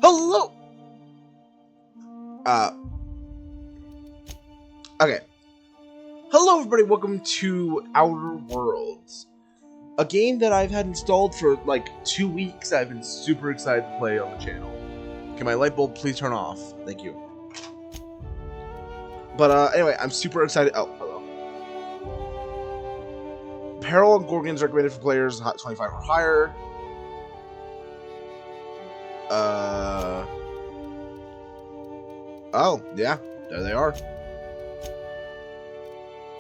Hello! Okay. Hello everybody, welcome to Outer Worlds. A game that I've had installed for like 2 weeks. I've been super excited to play on the channel. Can my light bulb please turn off? Thank you. But anyway, I'm super excited. Oh, hello. Peril and Gorgons recommended for players 25 or higher. Oh, yeah, there they are.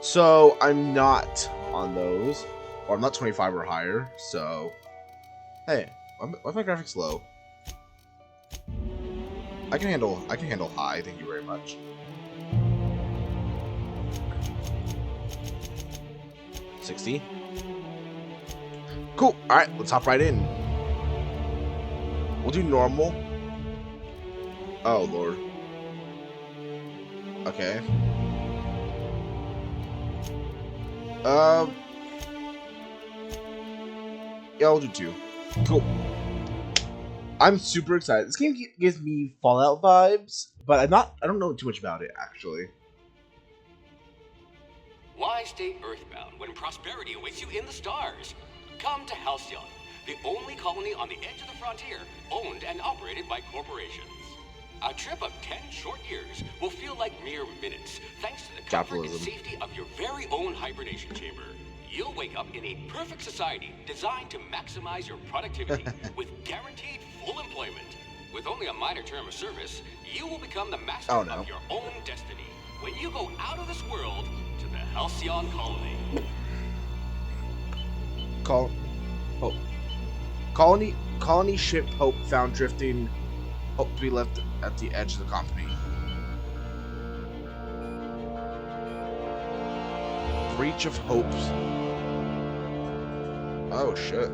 So, I'm not on those. Or I'm not 25 or higher, so... Hey, why's my graphics low? I can handle high, thank you very much. $60. Cool, alright, let's hop right in. We'll do normal. Oh, Lord. Okay. Yeah, I'll do 2. Cool. I'm super excited. This game gives me Fallout vibes, but I don't know too much about it, actually. Why stay earthbound when prosperity awaits you in the stars? Come to Halcyon, the only colony on the edge of the frontier, owned and operated by corporations. A trip of 10 short years will feel like mere minutes, thanks to the comfort and safety of your very own hibernation chamber. You'll wake up in a perfect society designed to maximize your productivity with guaranteed full employment. With only a minor term of service, you will become the master of your own destiny when you go out of this world to the Halcyon colony. Colony ship Hope found drifting. Hope to be left at the edge of the company. Breach of Hopes. Oh shit.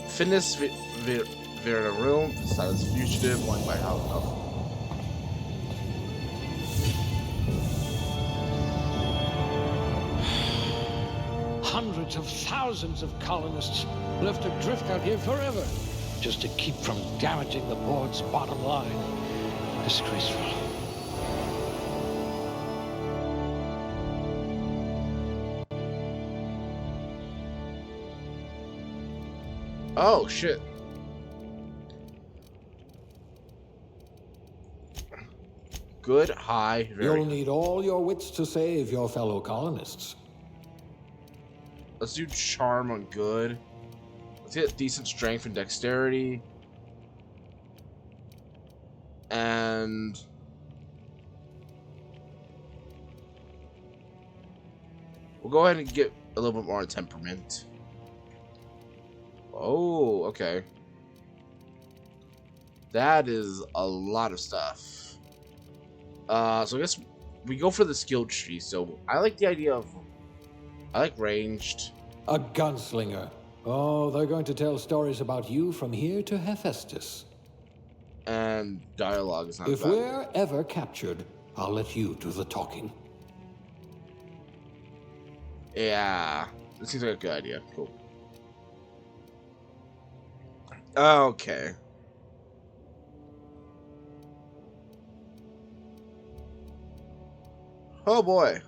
Fitness Vera room, status fugitive, one by house. Oh. Hundreds of thousands of colonists left adrift out here forever, just to keep from damaging the board's bottom line. Disgraceful. Oh, shit. Good, high, very You'll need all your wits to save your fellow colonists. Let's do charm on good. Let's get decent strength and dexterity. And... we'll go ahead and get a little bit more on temperament. Oh, okay. That is a lot of stuff. So I guess we go for the skill tree. So I like the idea of... I like ranged. A gunslinger. Oh, they're going to tell stories about you from here to Hephaestus. And dialogue is not bad. If we're ever captured, I'll let you do the talking. Yeah. This seems like a good idea. Cool. Okay. Oh boy.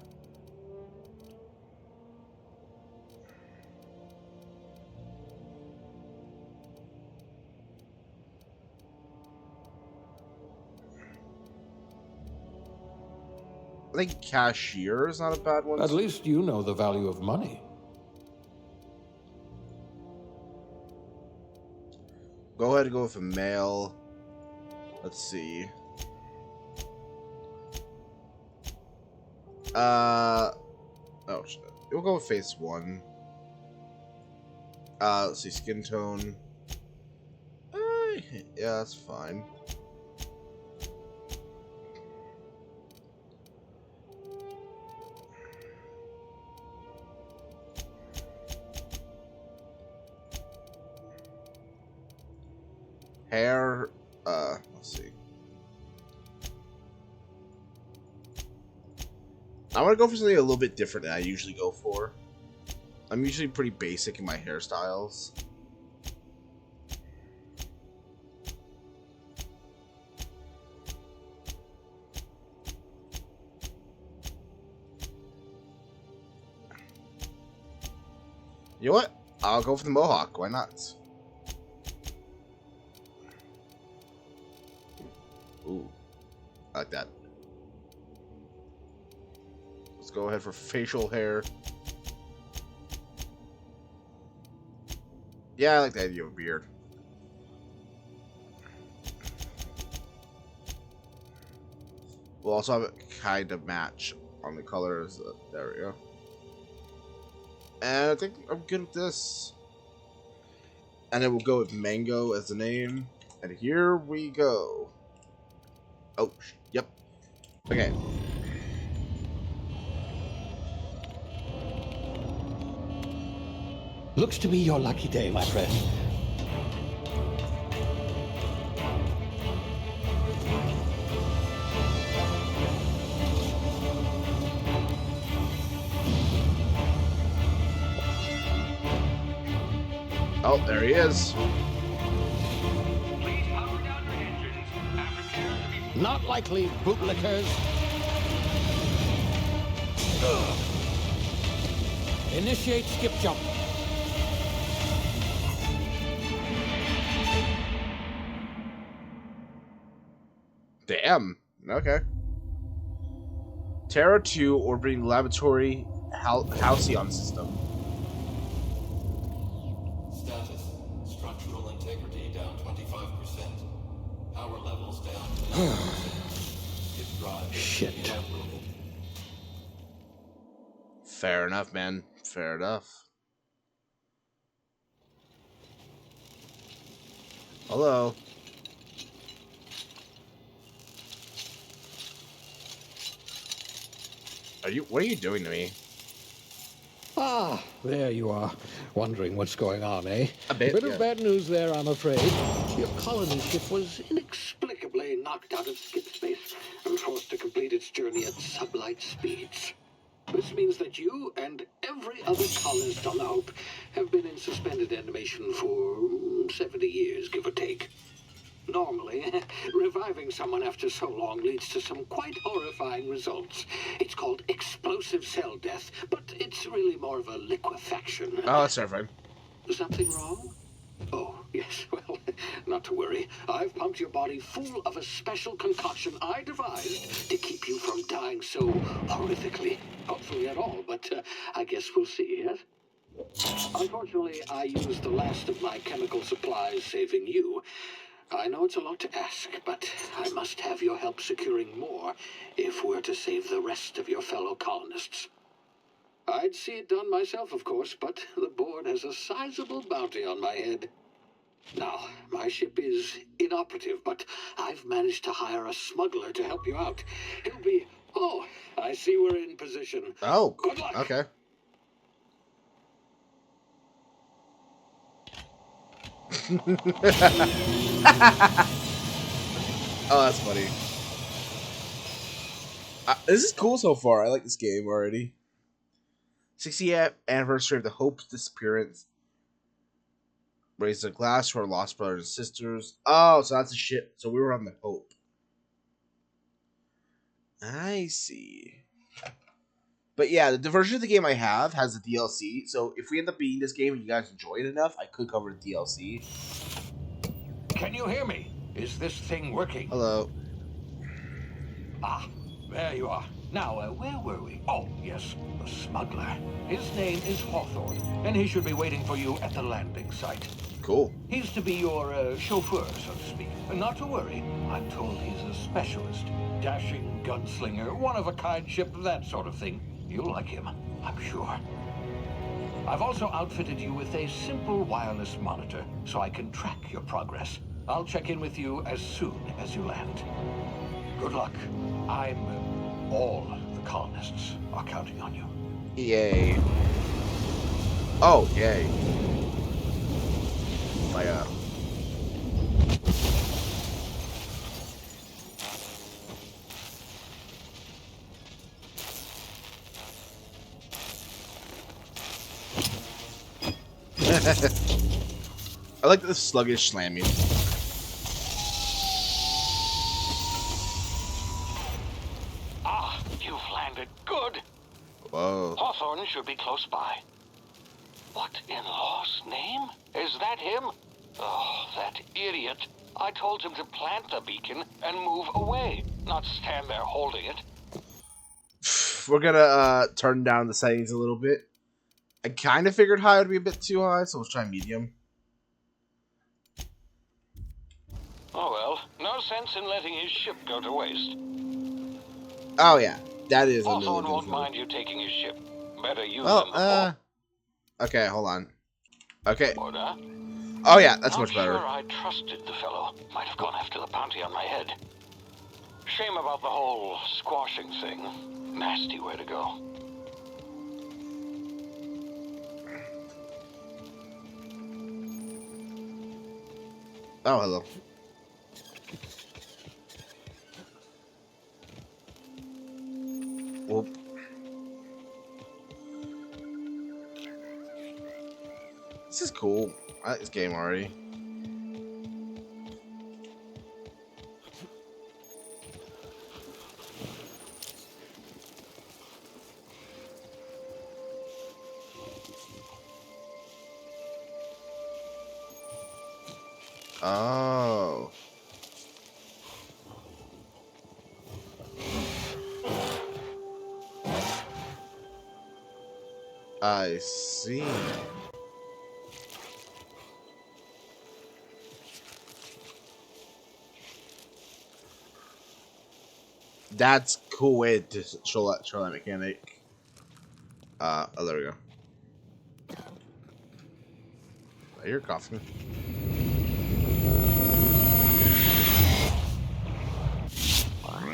I think cashier is not a bad one. At least you know the value of money. Go ahead and go with a male. Let's see. Oh shit. We'll go with face 1. Let's see, skin tone. Yeah, that's fine. Hair, let's see. I want to go for something a little bit different than I usually go for. I'm usually pretty basic in my hairstyles. You know what? I'll go for the mohawk. Why not? Ooh. I like that. Let's go ahead for facial hair. Yeah, I like the idea of a beard. We'll also have it kind of match on the colors. There we go. And I think I'm good with this. And then we'll go with Mango as the name. And here we go. Oh, yep. Okay. Looks to be your lucky day, my friend. Oh, there he is. Please power down your engines and prepare to be... Not likely, bootlickers. Initiate skip jump. Damn. Okay. Terra 2 orbiting laboratory Halcyon system. Status. Structural integrity down 25%. Power levels down to 90%. Its drive Shit. inoperable. Fair enough, man. Fair enough. Hello. What are you doing to me? Ah, there you are. Wondering what's going on, eh? A bit, Bit yeah. of bad news there, I'm afraid. Your colony ship was inexplicably knocked out of skip space and forced to complete its journey at sublight speeds. This means that you and every other colonist on the Hope have been in suspended animation for 70 years, give or take. Normally, reviving someone after so long leads to some quite horrifying results. It's called explosive cell death, but it's really more of a liquefaction. Oh, that's terrifying. Something wrong? Oh, yes, well, not to worry. I've pumped your body full of a special concoction I devised to keep you from dying so horrifically. Hopefully at all, but I guess we'll see, yes? Unfortunately, I used the last of my chemical supplies saving you. I know it's a lot to ask, but I must have your help securing more if we're to save the rest of your fellow colonists. I'd see it done myself, of course, but the board has a sizable bounty on my head. Now, my ship is inoperative, but I've managed to hire a smuggler to help you out. He'll be... Oh, I see we're in position. Oh, Good luck. okay. Oh, that's funny. This is cool so far. I like this game already. 60th anniversary of the Hope's disappearance. Raise a glass for our lost brothers and sisters. Oh, so that's a ship. So we were on the Hope. I see. But yeah, the version of the game I have has a DLC. So if we end up beating this game and you guys enjoy it enough, I could cover the DLC. Can you hear me? Is this thing working? Hello. Ah, there you are. Now, where were we? Oh, yes, the smuggler. His name is Hawthorne, and he should be waiting for you at the landing site. Cool. He's to be your chauffeur, so to speak. Not to worry, I'm told he's a specialist. Dashing gunslinger, one-of-a-kind ship, that sort of thing. You'll like him, I'm sure. I've also outfitted you with a simple wireless monitor, so I can track your progress. I'll check in with you as soon as you land. Good luck. All the colonists are counting on you. Yay. Oh, yay. Fire. I like the sluggish slamming. Ah, you've landed. Good. Whoa. Hawthorne should be close by. What in law's name? Is that him? Oh, that idiot. I told him to plant the beacon and move away, not stand there holding it. We're gonna turn down the settings a little bit. I kind of figured high would be a bit too high, so let's try medium. Oh well, no sense in letting his ship go to waste. Oh yeah, that is a Hawthorne really won't good mind you taking his ship. Better use Well, them okay, hold on. Okay. Order. Oh yeah, that's Not much better. sure I trusted the fellow. Might have gone after the bounty on my head. Shame about the whole squashing thing. Nasty way to go. Oh, hello. Whoop. This is cool. I like this game already. Oh. I see. That's a cool way to show that mechanic. Oh, there we go. I hear coughing.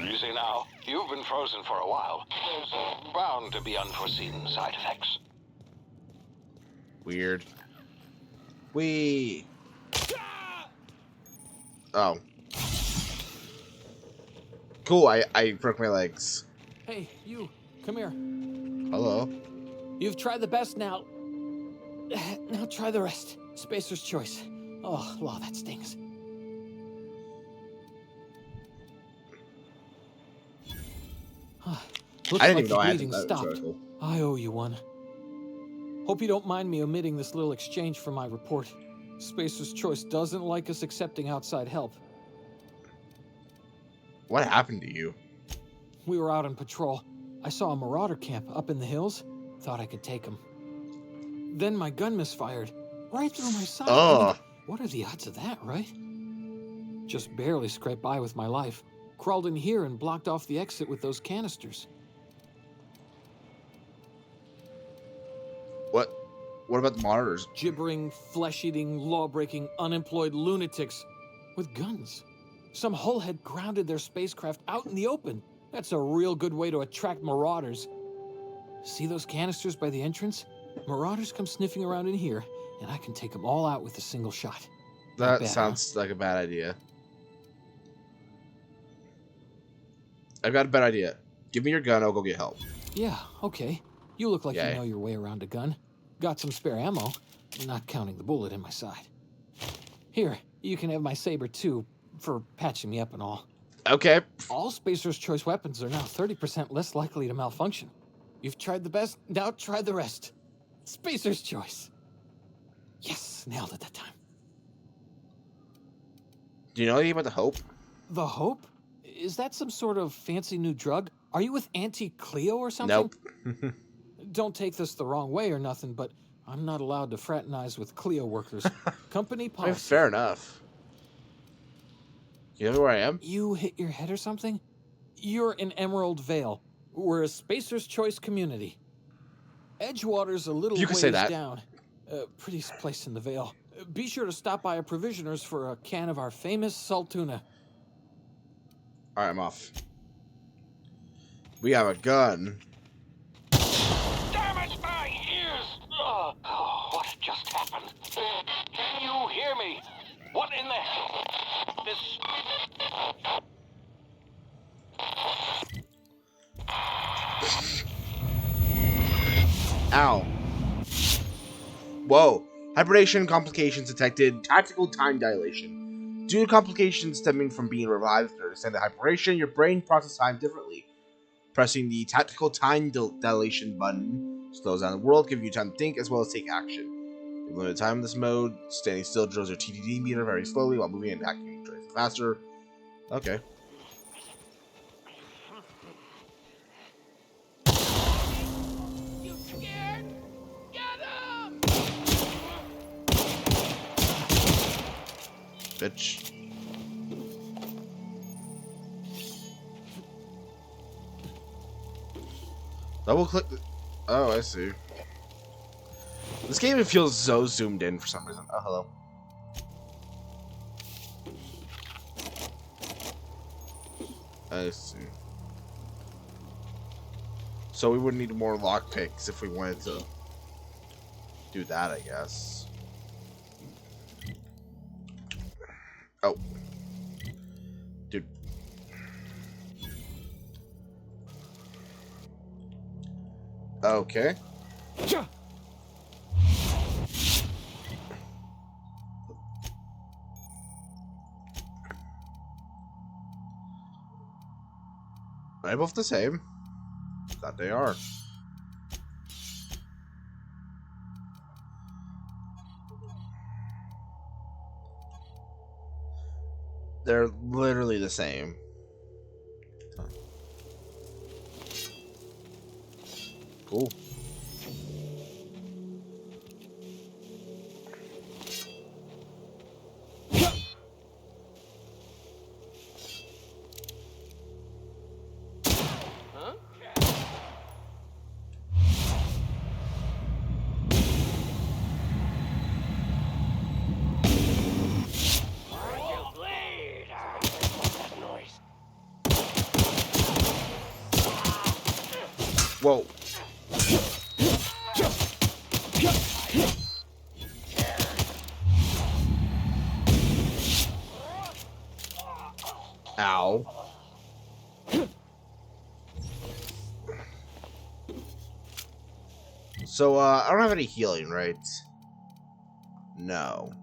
Easy now. You've been frozen for a while. There's bound to be unforeseen side effects. Weird. Wee. Oh. Cool, I broke my legs. Hey, you. Come here. Hello. You've tried the best now. Now try the rest. Spacer's choice. Oh, law, that stings. Looks I didn't like even know the I had bleeding that stopped. article. I owe you one. Hope you don't mind me omitting this little exchange from my report. Spacer's choice doesn't like us accepting outside help. What happened to you? We were out on patrol. I saw a marauder camp up in the hills. Thought I could take him. Then my gun misfired. Right through my side. Oh. I mean, what are the odds of that, right? Just barely scraped by with my life. Crawled in here and blocked off the exit with those canisters. What about the monitors? Gibbering, flesh-eating, law-breaking, unemployed lunatics with guns. Some hull had grounded their spacecraft out in the open. That's a real good way to attract marauders. See those canisters by the entrance? Marauders come sniffing around in here, and I can take them all out with a single shot. That bad, sounds like a bad idea. I've got a bad idea. Give me your gun, I'll go get help. Yeah, okay. You look like Yay. you know your way around a gun. Got some spare ammo, not counting the bullet in my side. Here, you can have my saber too, for patching me up and all. Okay. All Spacer's Choice weapons are now 30% less likely to malfunction. You've tried the best, now try the rest. Spacer's Choice. Yes, nailed it that time. Do you know anything about the Hope? The Hope? Is that some sort of fancy new drug? Are you with Auntie Cleo or something? Nope. Don't take this the wrong way or nothing, but I'm not allowed to fraternize with Cleo workers. Company I mean, policy. fair enough. You know where I am? You hit your head or something? You're in Emerald Vale. We're a Spacer's Choice community. Edgewater's a little You can ways say that. down. Prettiest place in the Vale. Be sure to stop by a provisioner's for a can of our famous salt tuna. Alright, I'm off. We have a gun. Damn it, my ears! Oh, what just happened? Can you hear me? What in the hell? surface. Ow. Whoa. Hibernation complications detected. Tactical time dilation. Due to complications stemming from being revived or extended hibernation, your brain processes time differently. Pressing the tactical time dilation button slows down the world, giving you time to think as well as take action. In limited time in this mode, standing still drills your TDD meter very slowly while moving and acting faster. Okay. You scared? Get him! Bitch. Double click. Oh, I see. This game it feels so zoomed in for some reason. Oh, hello. I see. So we would need more lockpicks if we wanted to do that, I guess. Oh. Dude. Okay. Are they both the same? That they are. They're literally the same. Cool. Huh? You bleed! That noise. Whoa. Ow. So, I don't have any healing, right? No.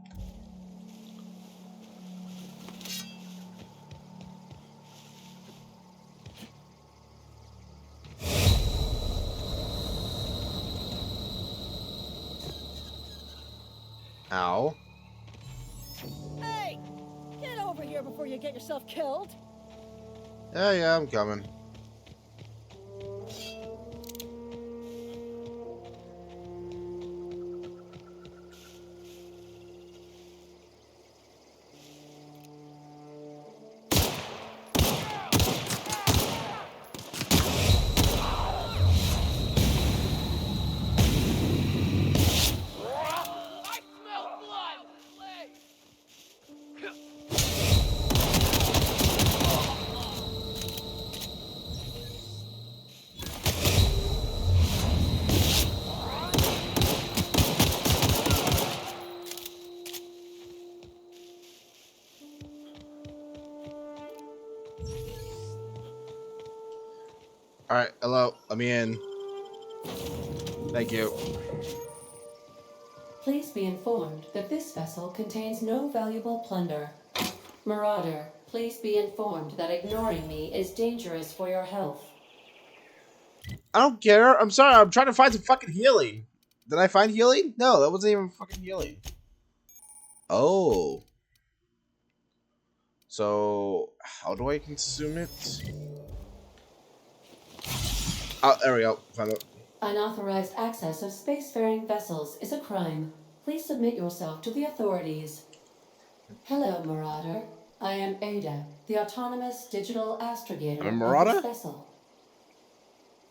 Ow. Hey! Get over here before you get yourself killed! Yeah, I'm coming. I smell blood! Alright, hello. Let me in. Thank you. Please be informed that this vessel contains no valuable plunder. Marauder, please be informed that ignoring me is dangerous for your health. I don't care. I'm sorry. I'm trying to find some fucking healing. Did I find healing? No, that wasn't even fucking healing. Oh. So, how do I consume it? Oh, there we go. Found it. Unauthorized access of spacefaring vessels is a crime. Please submit yourself to the authorities. Hello, Marauder. I am Ada, the autonomous digital astrogator I'm of Marauder? this vessel.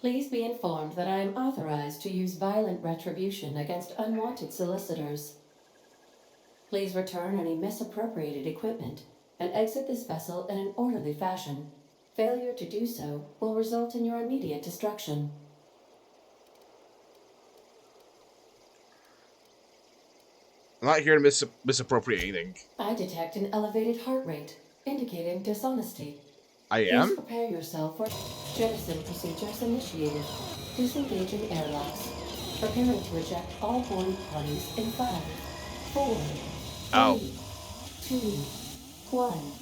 Please be informed that I am authorized to use violent retribution against unwanted solicitors. Please return any misappropriated equipment and exit this vessel in an orderly fashion. Failure to do so will result in your immediate destruction. I'm not here to misappropriate anything. I detect an elevated heart rate. indicating dishonesty. I Please am? prepare yourself for jettison procedures initiated. Disengaging airlocks. Preparing to eject all boarding parties in 5, 4, 3, Oh. 2, 1.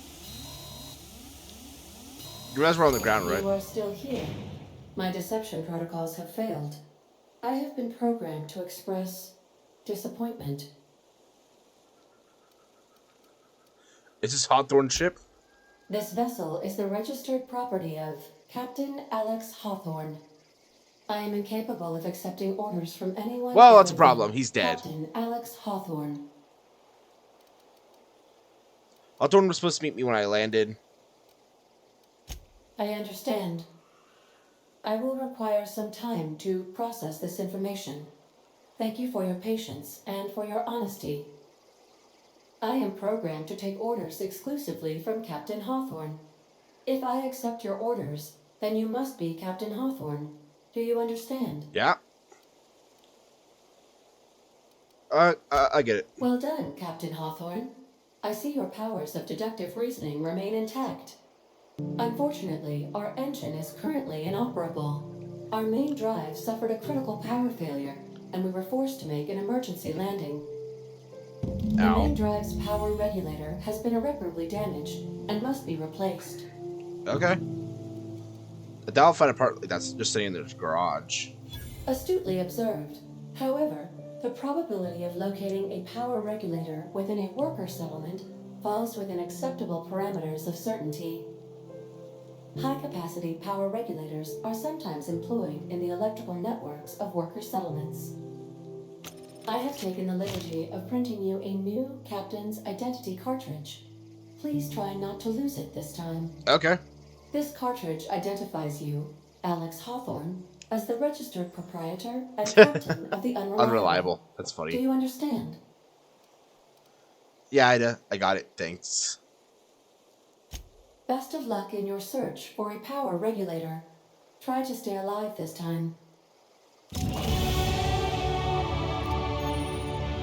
You guys were on the ground, right? You are still here. My deception protocols have failed. I have been programmed to express disappointment. Is this Hawthorne ship? This vessel is the registered property of Captain Alex Hawthorne. I am incapable of accepting orders from anyone. Well, that's a other problem. than He's dead. Captain Alex Hawthorne. Hawthorne was supposed to meet me when I landed. I understand. I will require some time to process this information. Thank you for your patience and for your honesty. I am programmed to take orders exclusively from Captain Hawthorne. If I accept your orders, then you must be Captain Hawthorne. Do you understand? Yeah. I get it. Well done, Captain Hawthorne. I see your powers of deductive reasoning remain intact. Unfortunately, our engine is currently inoperable. Our main drive suffered a critical power failure, and we were forced to make an emergency landing. The main Ow. drive's power regulator has been irreparably damaged and must be replaced. Okay. I'll find a part that's just sitting in the garage. Astutely observed. However, the probability of locating a power regulator within a worker settlement falls within acceptable parameters of certainty. High-capacity power regulators are sometimes employed in the electrical networks of worker settlements. I have taken the liberty of printing you a new captain's identity cartridge. Please try not to lose it this time. Okay. This cartridge identifies you, Alex Hawthorne, as the registered proprietor and captain of the Unreliable. Unreliable. That's Do funny. you understand? Yeah, I got it. Thanks. Best of luck in your search for a power regulator. Try to stay alive this time.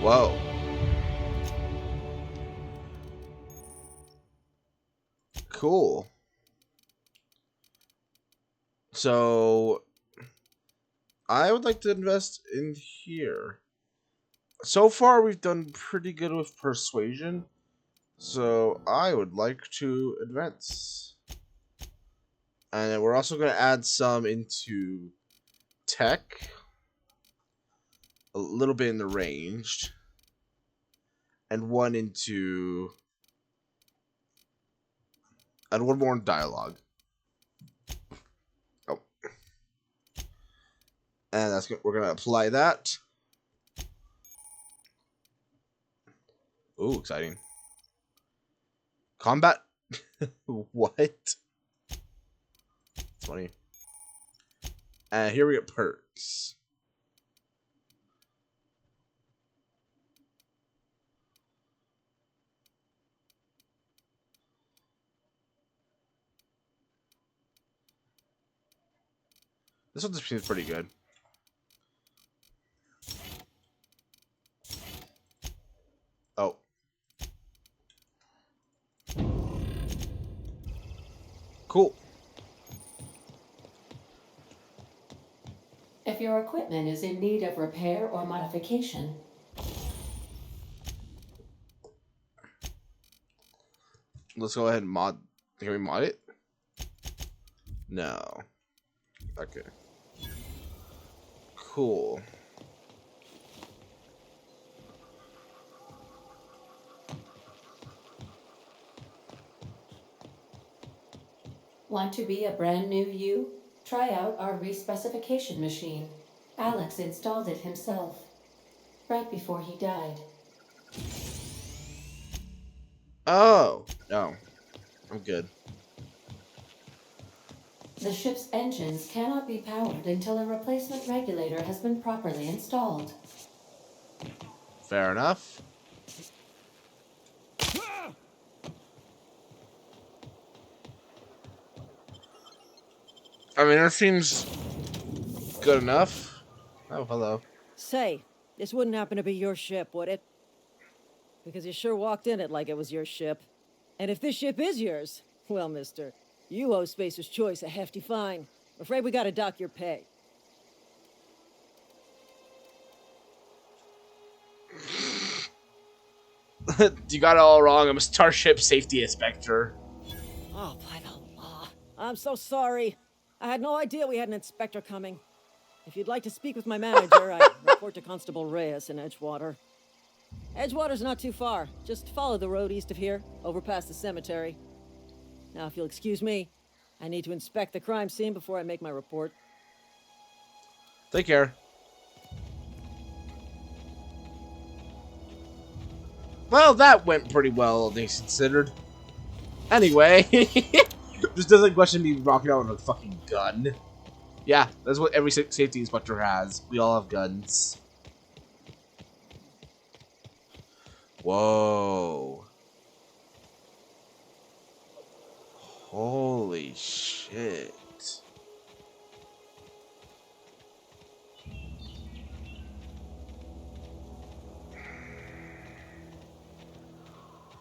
Whoa. Cool. So, I would like to invest in here. So far, we've done pretty good with persuasion. So, I would like to advance. And then we're also going to add some into tech. A little bit in the ranged. And one into... And one more in dialogue. Oh. And that's we're going to apply that. Ooh, exciting. Combat? What? It's funny. And here we get perks. This one seems pretty good. Oh. Cool. If your equipment is in need of repair or modification, Let's go ahead and mod. Can we mod it? No. Okay. Cool. want to be a brand new you? Try out our respecification machine. Alex installed it himself, right before he died. Oh, no. I'm good. The ship's engines cannot be powered until a replacement regulator has been properly installed. Fair enough. I mean, that seems good enough. Oh, hello. Say, this wouldn't happen to be your ship, would it? Because you sure walked in it like it was your ship. And if this ship is yours, well, mister, you owe Spacer's Choice a hefty fine. I'm afraid we gotta dock your pay. You got it all wrong. I'm a Starship Safety Inspector. Oh, by the law. I'm so sorry. I had no idea we had an inspector coming. If you'd like to speak with my manager, I report to Constable Reyes in Edgewater. Edgewater's not too far. Just follow the road east of here, over past the cemetery. Now, if you'll excuse me, I need to inspect the crime scene before I make my report. Take care. Well, that went pretty well, all things considered. Anyway, just doesn't question me rocking out with a fucking gun. Yeah, that's what every safety inspector has. We all have guns. Whoa. Holy shit.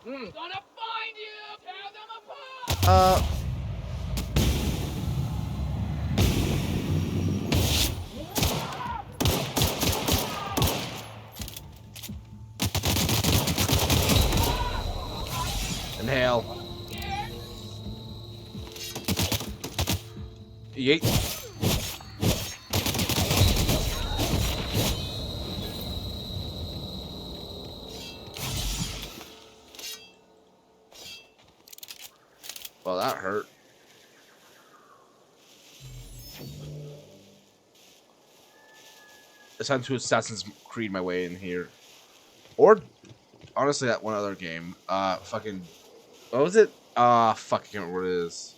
Gonna find you! Tear them apart! Inhale. Yeet. Well, that hurt. It's time to Assassin's Creed my way in here. Or, honestly, that one other game. Fucking... What was it? Fuck, I can't remember what it is.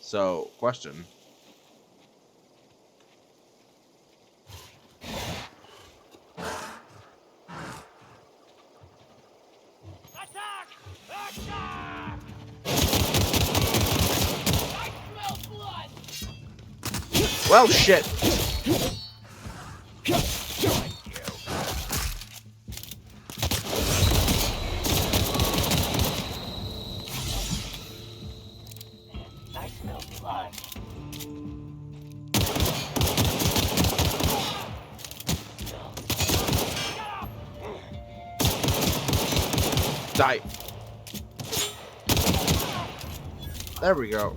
So, question. Attack! Attack! I smell blood! Well, shit. I smell blood. Die. There we go.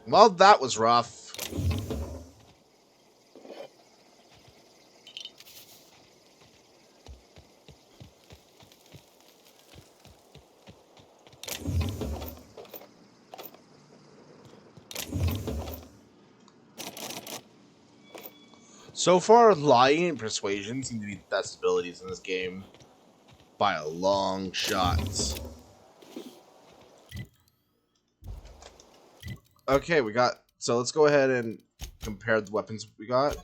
Well, that was rough. So far, lying and persuasion seem to be the best abilities in this game. By a long shot. Okay, we got... So let's go ahead and compare the weapons we got.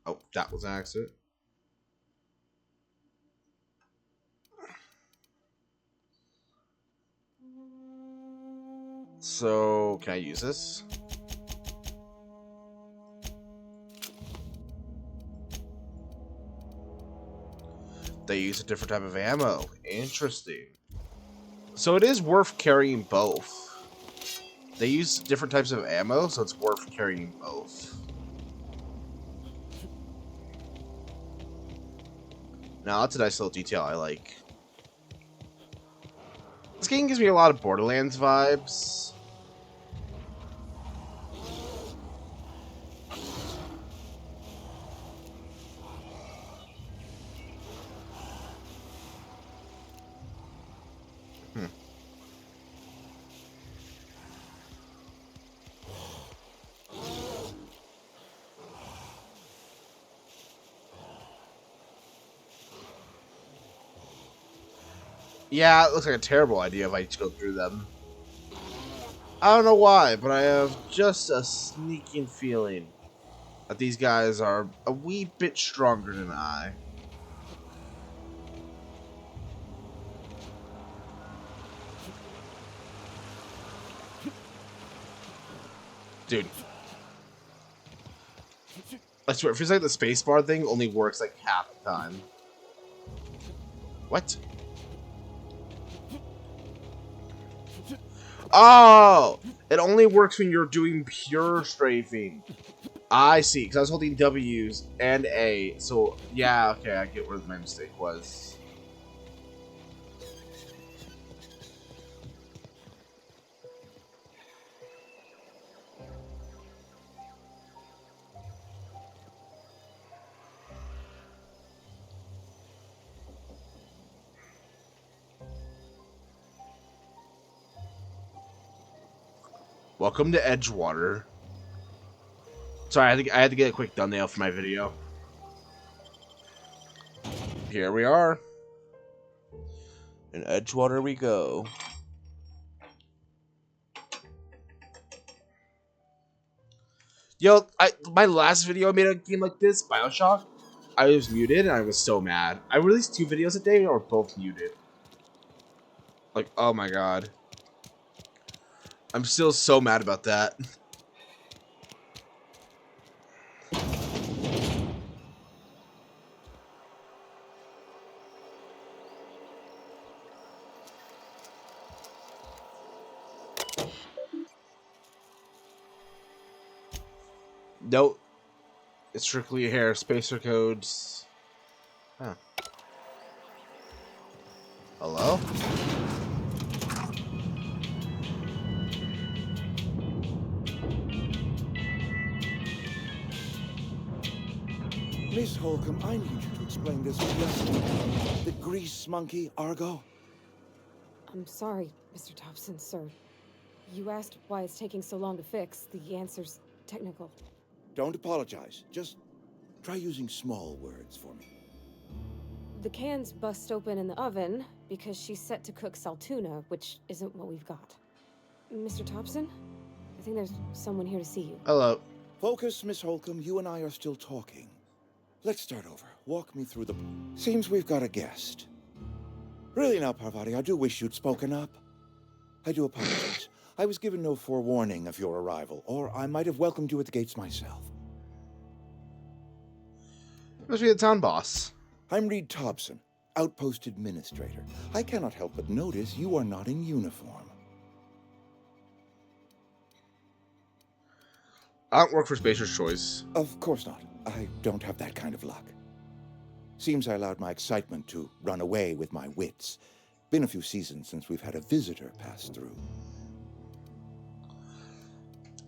Oh, that was an accident. So, can I use this? They use a different type of ammo. Interesting. So it is worth carrying both. They use different types of ammo, so it's worth carrying both. Now, that's a nice little detail I like. This game gives me a lot of Borderlands vibes. Yeah, it looks like a terrible idea if I just go through them. I don't know why, but I have just a sneaking feeling that these guys are a wee bit stronger than I. Dude. I swear, it feels like the spacebar thing only works like half the time. What? Oh! It only works when you're doing pure strafing. I see, because I was holding W's and A, so yeah, okay, I get where my mistake was. Welcome to Edgewater. Sorry, I had to get a quick thumbnail for my video. Here we are. In Edgewater we go. Yo, my last video I made a game like this, BioShock, I was muted and I was so mad. I released 2 videos a day and they were both muted. Like, oh my god. I'm still so mad about that. Nope. It's strictly hair, spacer codes. Huh. Hello? Miss Holcomb, I need you to explain this lesson. The grease monkey, Argo? I'm sorry, Mr. Thompson, sir. You asked why it's taking so long to fix. The answer's technical. Don't apologize. Just try using small words for me. The can's bust open in the oven because she's set to cook saltuna, which isn't what we've got. Mr. Thompson? I think there's someone here to see you. Hello. Focus, Miss Holcomb. You and I are still talking. Let's start over. Walk me through the... Seems we've got a guest. Really now, Parvati, I do wish you'd spoken up. I do apologize. I was given no forewarning of your arrival, or I might have welcomed you at the gates myself. Must be the town boss. I'm Reed Thompson, Outpost Administrator. I cannot help but notice you are not in uniform. I don't work for Spacer's Choice. Of course not. I don't have that kind of luck. Seems I allowed my excitement to run away with my wits. Been a few seasons since we've had a visitor pass through.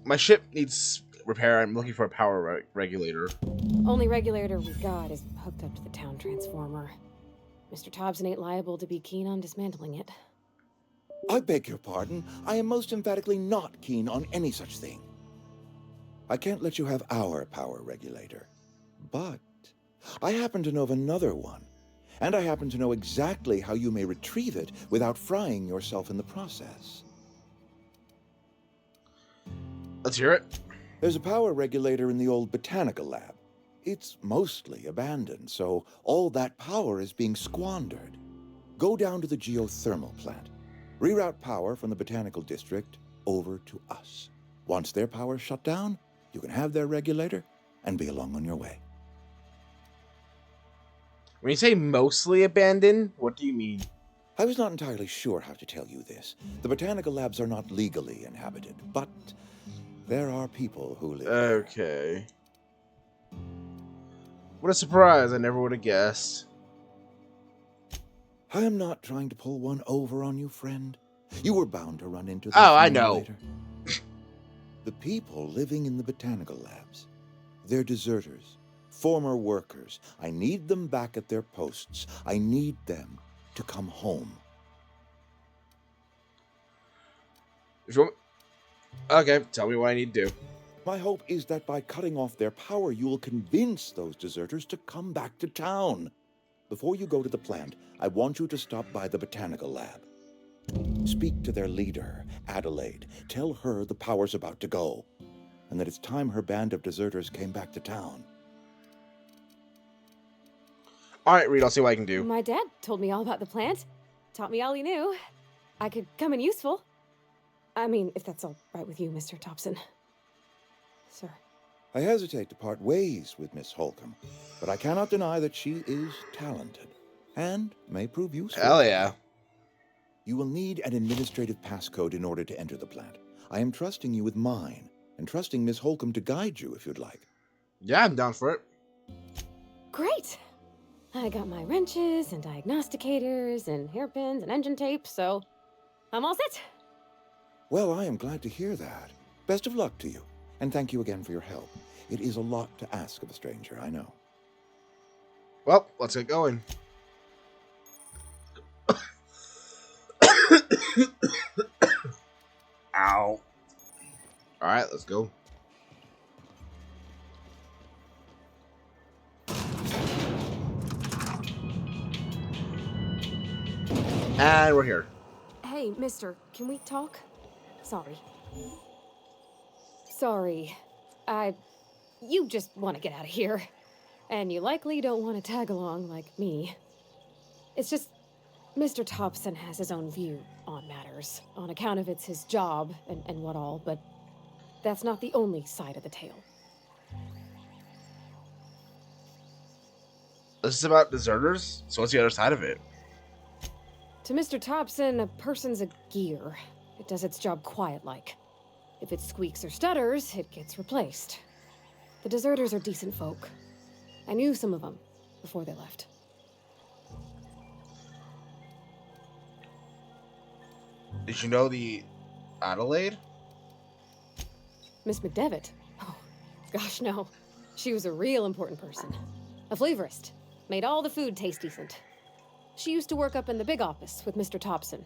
My ship needs repair. I'm looking for a power regulator. Only regulator we got is hooked up to the town transformer. Mr. Thompson ain't liable to be keen on dismantling it. I beg your pardon. I am most emphatically not keen on any such thing. I can't let you have our power regulator. But I happen to know of another one. And I happen to know exactly how you may retrieve it without frying yourself in the process. Let's hear it. There's a power regulator in the old botanical lab. It's mostly abandoned, so all that power is being squandered. Go down to the geothermal plant. Reroute power from the botanical district over to us. Once their power's shut down, you can have their regulator and be along on your way. When you say mostly abandoned, what do you mean? I was not entirely sure how to tell you this. The botanical labs are not legally inhabited, but there are people who live there. Okay. What a surprise. I never would have guessed. I am not trying to pull one over on you, friend. You were bound to run into them. Oh, I know. Later. The people living in the botanical labs, they're deserters, former workers. I need them back at their posts. I need them to come home. If you want... Okay, tell me what I need to do. My hope is that by cutting off their power, you will convince those deserters to come back to town. Before you go to the plant, I want you to stop by the botanical lab. Speak to their leader, Adelaide. Tell her the power's about to go, and that it's time her band of deserters came back to town. All right, Reed, I'll see what I can do. My dad told me all about the plant. Taught me all he knew. I could come in useful. I mean, if that's all right with you, Mr. Thompson. Sir. I hesitate to part ways with Miss Holcomb, but I cannot deny that she is talented and may prove useful. Hell yeah. You will need an administrative passcode in order to enter the plant. I am trusting you with mine, and trusting Miss Holcomb to guide you if you'd like. Yeah, I'm down for it. Great! I got my wrenches and diagnosticators and hairpins and engine tape, so I'm all set. Well, I am glad to hear that. Best of luck to you, and thank you again for your help. It is a lot to ask of a stranger, I know. Well, let's get going. Ow. Alright, let's go. And we're here. Hey, mister, can we talk? Sorry. Sorry. You just want to get out of here. And you likely don't want to tag along like me. It's just, Mr. Thompson has his own view on matters, on account of it's his job and what all, but that's not the only side of the tale. This is about deserters? So what's the other side of it? To Mr. Thompson, a person's a gear. It does its job quiet-like. If it squeaks or stutters, it gets replaced. The deserters are decent folk. I knew some of them before they left. Did you know the Adelaide? Miss McDevitt? Oh, gosh, no. She was a real important person. A flavorist. Made all the food taste decent. She used to work up in the big office with Mr. Thompson.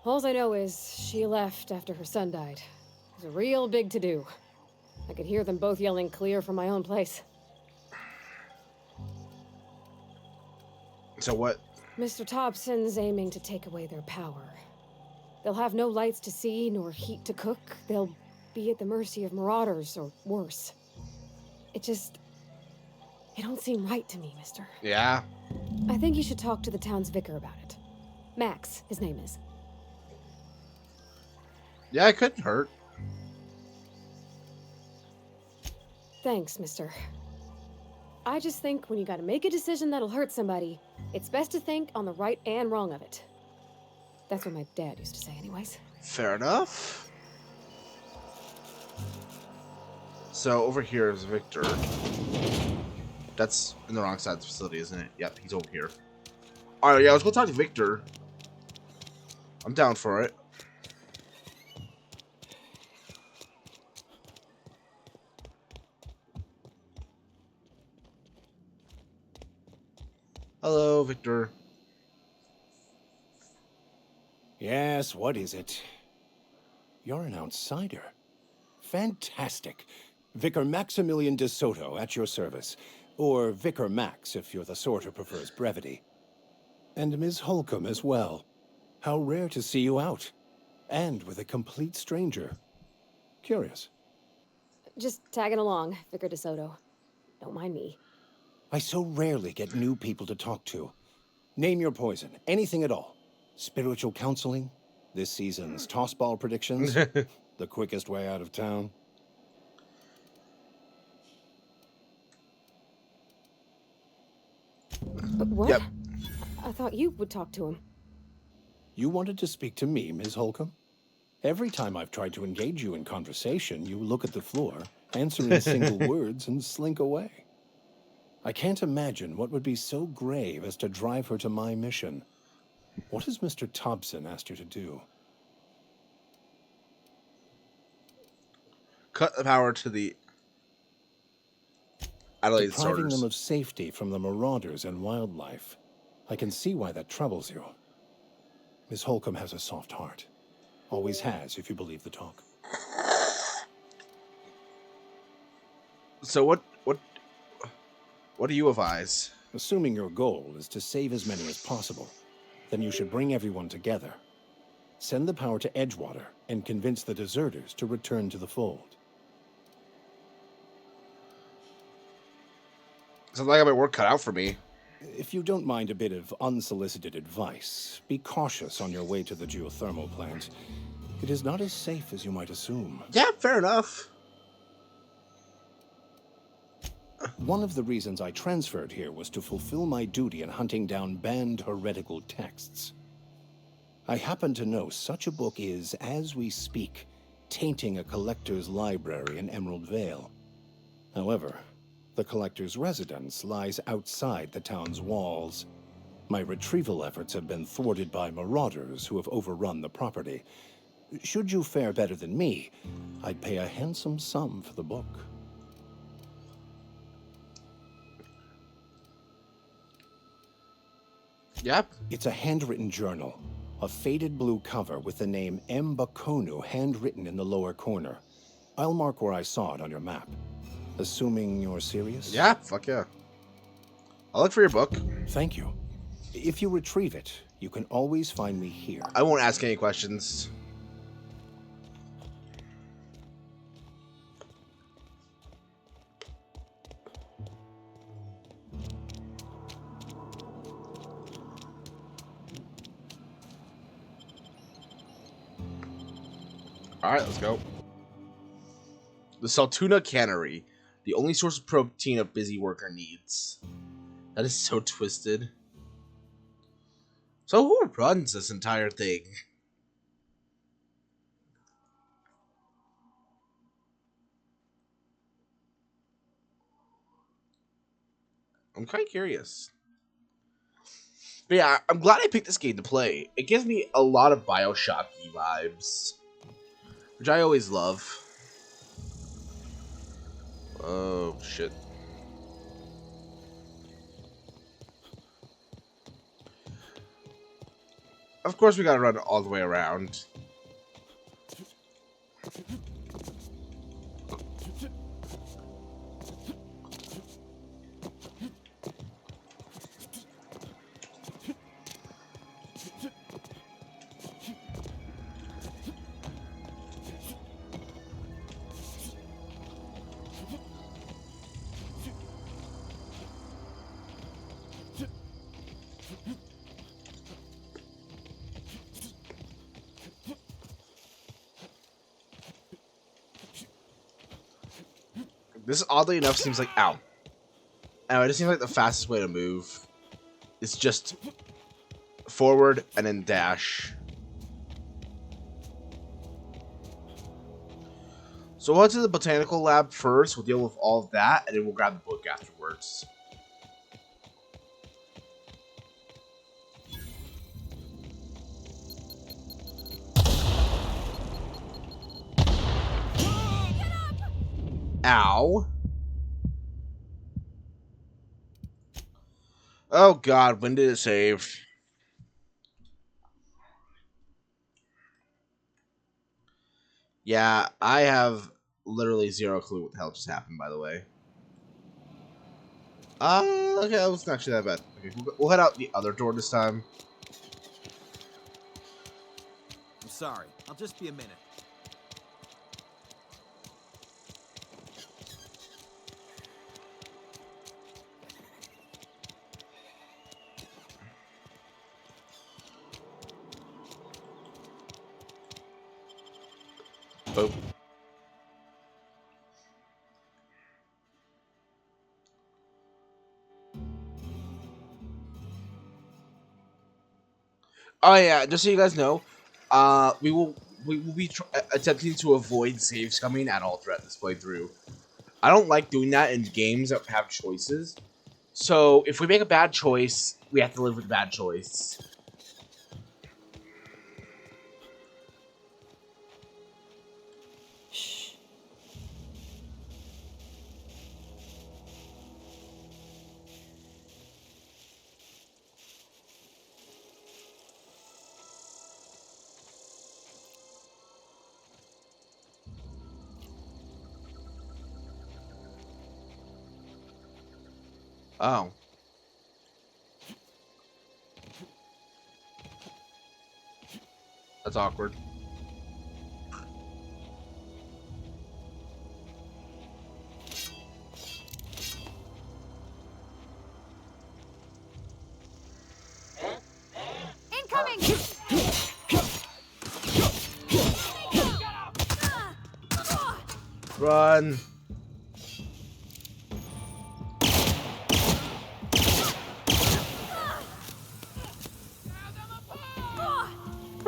All I know is she left after her son died. It was a real big to-do. I could hear them both yelling clear from my own place. So what? Mr. Thompson's aiming to take away their power. They'll have no lights to see, nor heat to cook. They'll be at the mercy of marauders, or worse. It don't seem right to me, mister. Yeah. I think you should talk to the town's vicar about it. Max, his name is. Yeah, it couldn't hurt. Thanks, mister. I just think when you gotta make a decision that'll hurt somebody, it's best to think on the right and wrong of it. That's what my dad used to say anyways. Fair enough. So over here is Victor. That's in the wrong side of the facility, isn't it? Yep, he's over here. Alright, yeah, let's go talk to Victor. I'm down for it. Hello, Victor. Yes, what is it? You're an outsider. Fantastic. Vicar Maximilian de Soto at your service. Or Vicar Max, if you're the sort who prefers brevity. And Ms. Holcomb as well. How rare to see you out. And with a complete stranger. Curious. Just tagging along, Vicar de Soto. Don't mind me. I so rarely get new people to talk to. Name your poison, anything at all. Spiritual counseling, this season's tossball predictions, the quickest way out of town. What? Yep. I thought you would talk to him. You wanted to speak to me, Ms. Holcomb? Every time I've tried to engage you in conversation, you look at the floor, answer in single words, and slink away. I can't imagine what would be so grave as to drive her to my mission. What has Mr. Thompson asked you to do? Cut the power to the Adelaide Depriving starters. them of safety from the marauders and wildlife. I can see why that troubles you. Miss Holcomb has a soft heart. Always has, if you believe the talk. So what do you advise? Assuming your goal is to save as many as possible, then you should bring everyone together. Send the power to Edgewater and convince the deserters to return to the fold. Sounds like I have my work cut out for me. If you don't mind a bit of unsolicited advice, be cautious on your way to the geothermal plant. It is not as safe as you might assume. Yeah, fair enough. One of the reasons I transferred here was to fulfill my duty in hunting down banned heretical texts. I happen to know such a book is, as we speak, tainting a collector's library in Emerald Vale. However, the collector's residence lies outside the town's walls. My retrieval efforts have been thwarted by marauders who have overrun the property. Should you fare better than me, I'd pay a handsome sum for the book. Yep. It's a handwritten journal. A faded blue cover with the name M. Bakonu handwritten in the lower corner. I'll mark where I saw it on your map. Assuming you're serious? Yeah, fuck yeah. I'll look for your book. Thank you. If you retrieve it, you can always find me here. I won't ask any questions. Alright, let's go. The Saltuna Cannery. The only source of protein a busy worker needs. That is so twisted. So who runs this entire thing? I'm kind of curious. But yeah, I'm glad I picked this game to play. It gives me a lot of Bioshock-y vibes, which I always love. Oh, shit. Of course we gotta run all the way around. This, oddly enough, seems like... Ow. Ow, it just seems like the fastest way to move. It's just forward and then dash. So we'll head to the botanical lab first. We'll deal with all of that, and then we'll grab the book afterwards. Ow. Oh god, when did it save? Yeah, I have literally zero clue what the hell just happened, by the way. Okay, that wasn't actually that bad. Okay, we'll head out the other door this time. I'm sorry, I'll just be a minute. Boop. Oh yeah, just so you guys know, we will be attempting to avoid save scumming at all throughout this playthrough. I don't like doing that in games that have choices. So if we make a bad choice, we have to live with the bad choice. Oh. That's awkward. Incoming! Run.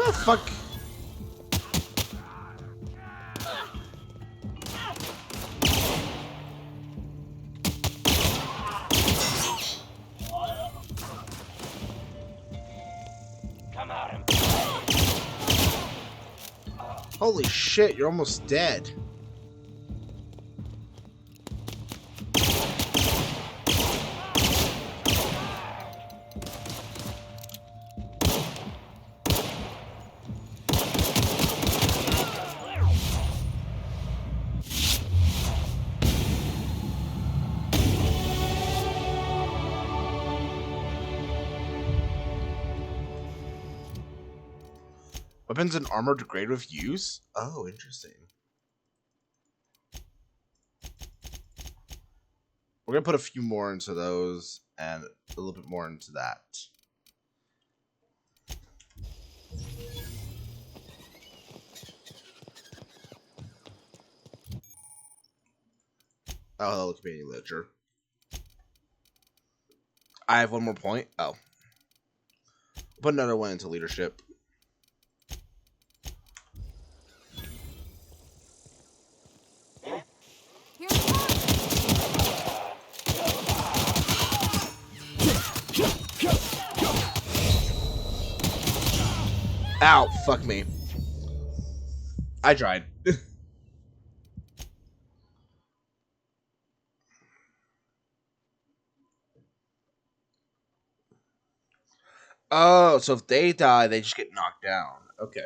the fuck? Holy shit, you're almost dead. Weapons and armor degrade with use? Oh, interesting. We're gonna put a few more into those and a little bit more into that. Oh, hello, companion literature. I have one more point. Oh. Put another one into leadership. Ow, fuck me. I tried. Oh, so if they die, they just get knocked down. Okay.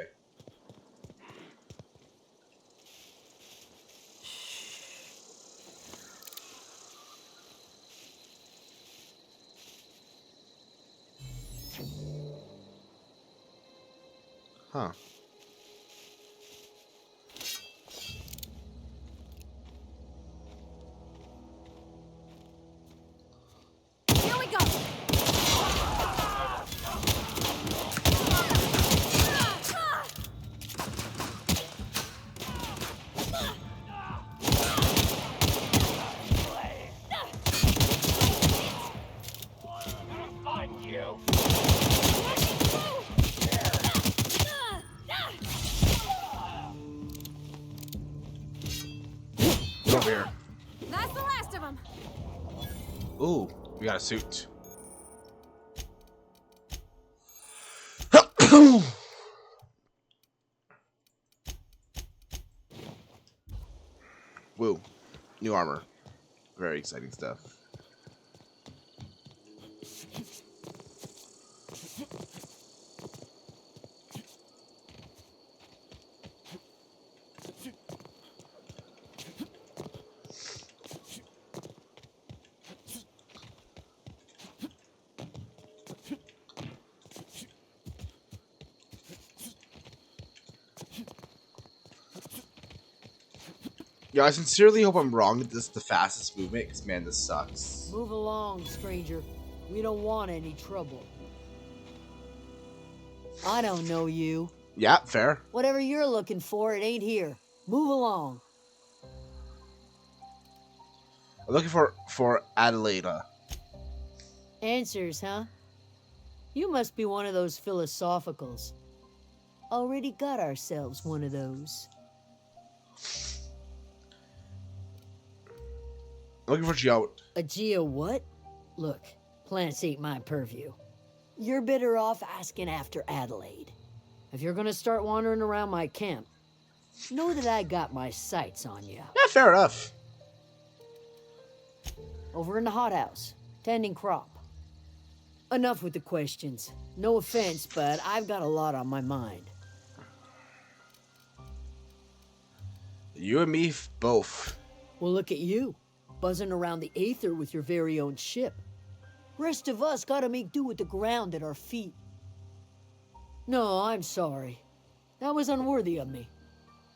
Huh. Here we go. Get over here. That's the last of them. Ooh, we got a suit. Woo. New armor. Very exciting stuff. Yeah, I sincerely hope I'm wrong that this is the fastest movement, because man, this sucks. Move along, stranger. We don't want any trouble. I don't know you. Yeah, fair. Whatever you're looking for, it ain't here. Move along. I'm looking for Adelaida. Answers, huh? You must be one of those philosophicals. Already got ourselves one of those. I'm looking for Geo. A geo what? Look, plants ain't my purview. You're better off asking after Adelaide. If you're gonna start wandering around my camp, know that I got my sights on you. Yeah, fair enough. Over in the hothouse, tending crop. Enough with the questions. No offense, but I've got a lot on my mind. You and me both. Well, look at you, buzzing around the aether with your very own ship. Rest of us gotta make do with the ground at our feet. No, I'm sorry. That was unworthy of me.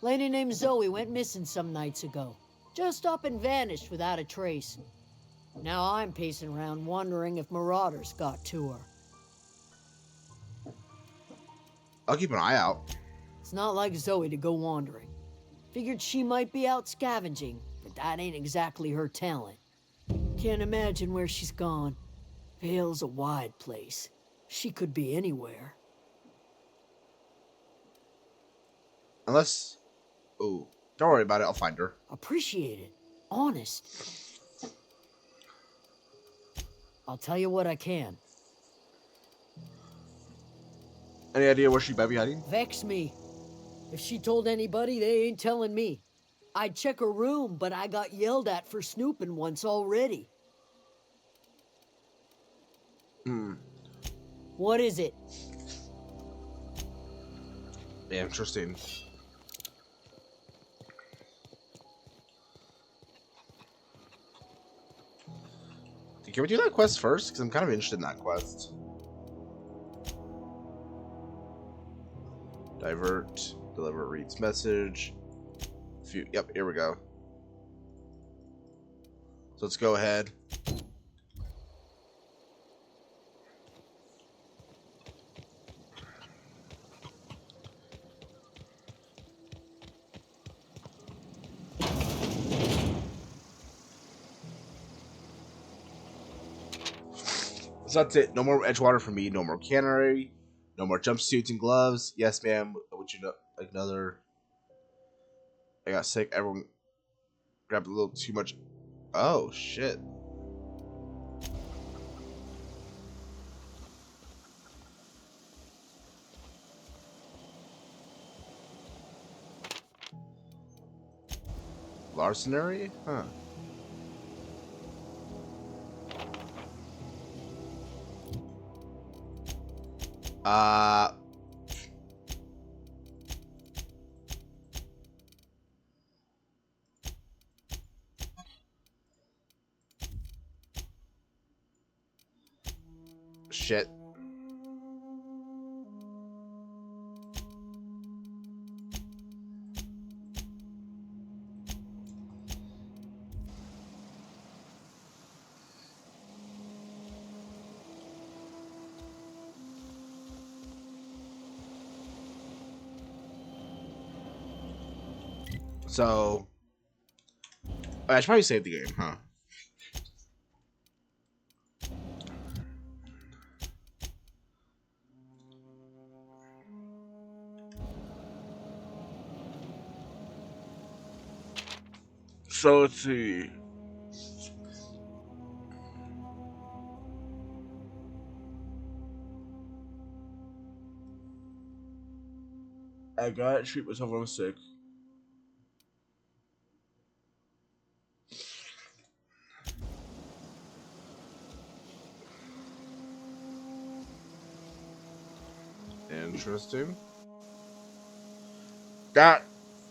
Lady named Zoe went missing some nights ago. Just up and vanished without a trace. Now I'm pacing around wondering if marauders got to her. I'll keep an eye out. It's not like Zoe to go wandering. Figured she might be out scavenging, but that ain't exactly her talent. Can't imagine where she's gone. Vale's a wide place. She could be anywhere. Unless... Ooh. Don't worry about it. I'll find her. Appreciate it. Honest. I'll tell you what I can. Any idea where she might be hiding? Vex me. If she told anybody, they ain't telling me. I'd check her room, but I got yelled at for snooping once already. What is it? Interesting. Can we do that quest first? Because I'm kind of interested in that quest. Divert. Deliver Reed's message. Yep, here we go. So let's go ahead. So that's it. No more Edgewater for me. No more cannery. No more jumpsuits and gloves. Yes, ma'am. Would you know another? I got sick. Everyone grabbed a little too much. Oh shit. Larcenary? Huh. Shit. So, I should probably save the game, huh? So let's see. I gotta treat myself when I'm sick. Interesting. That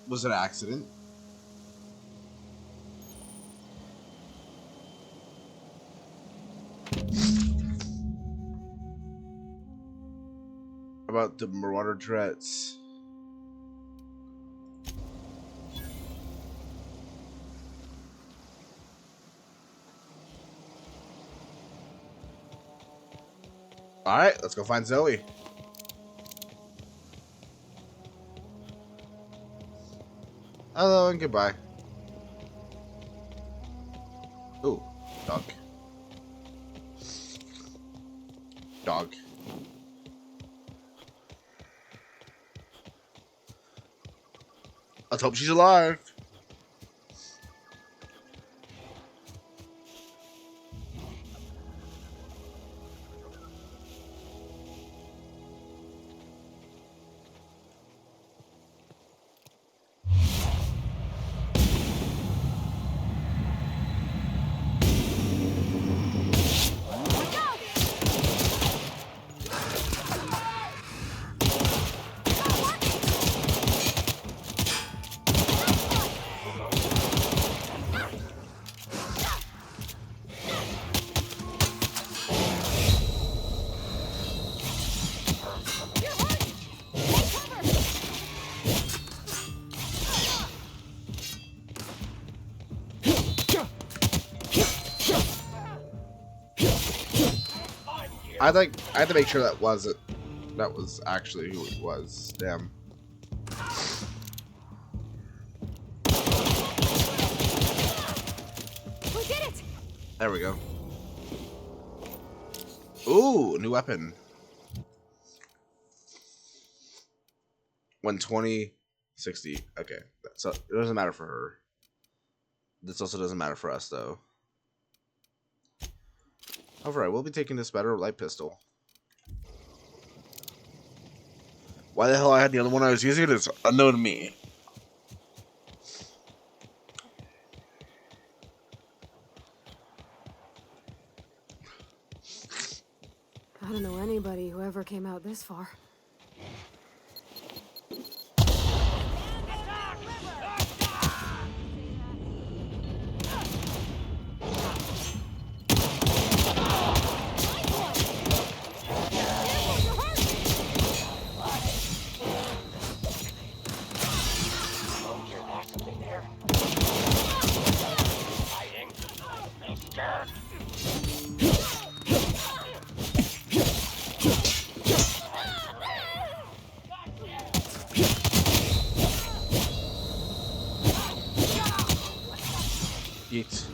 was an accident. About the Marauder threats. Alright, let's go find Zoe. Hello and goodbye. Ooh, dog. Dog. Let's hope she's alive. I had to make sure that was actually who it was. Damn. We did it! There we go. Ooh, new weapon. 120 60. Okay. So it doesn't matter for her. This also doesn't matter for us, though. Alright, we'll be taking this better light pistol. Why the hell I had the other one I was using is unknown to me. I don't know anybody who ever came out this far. Yeet.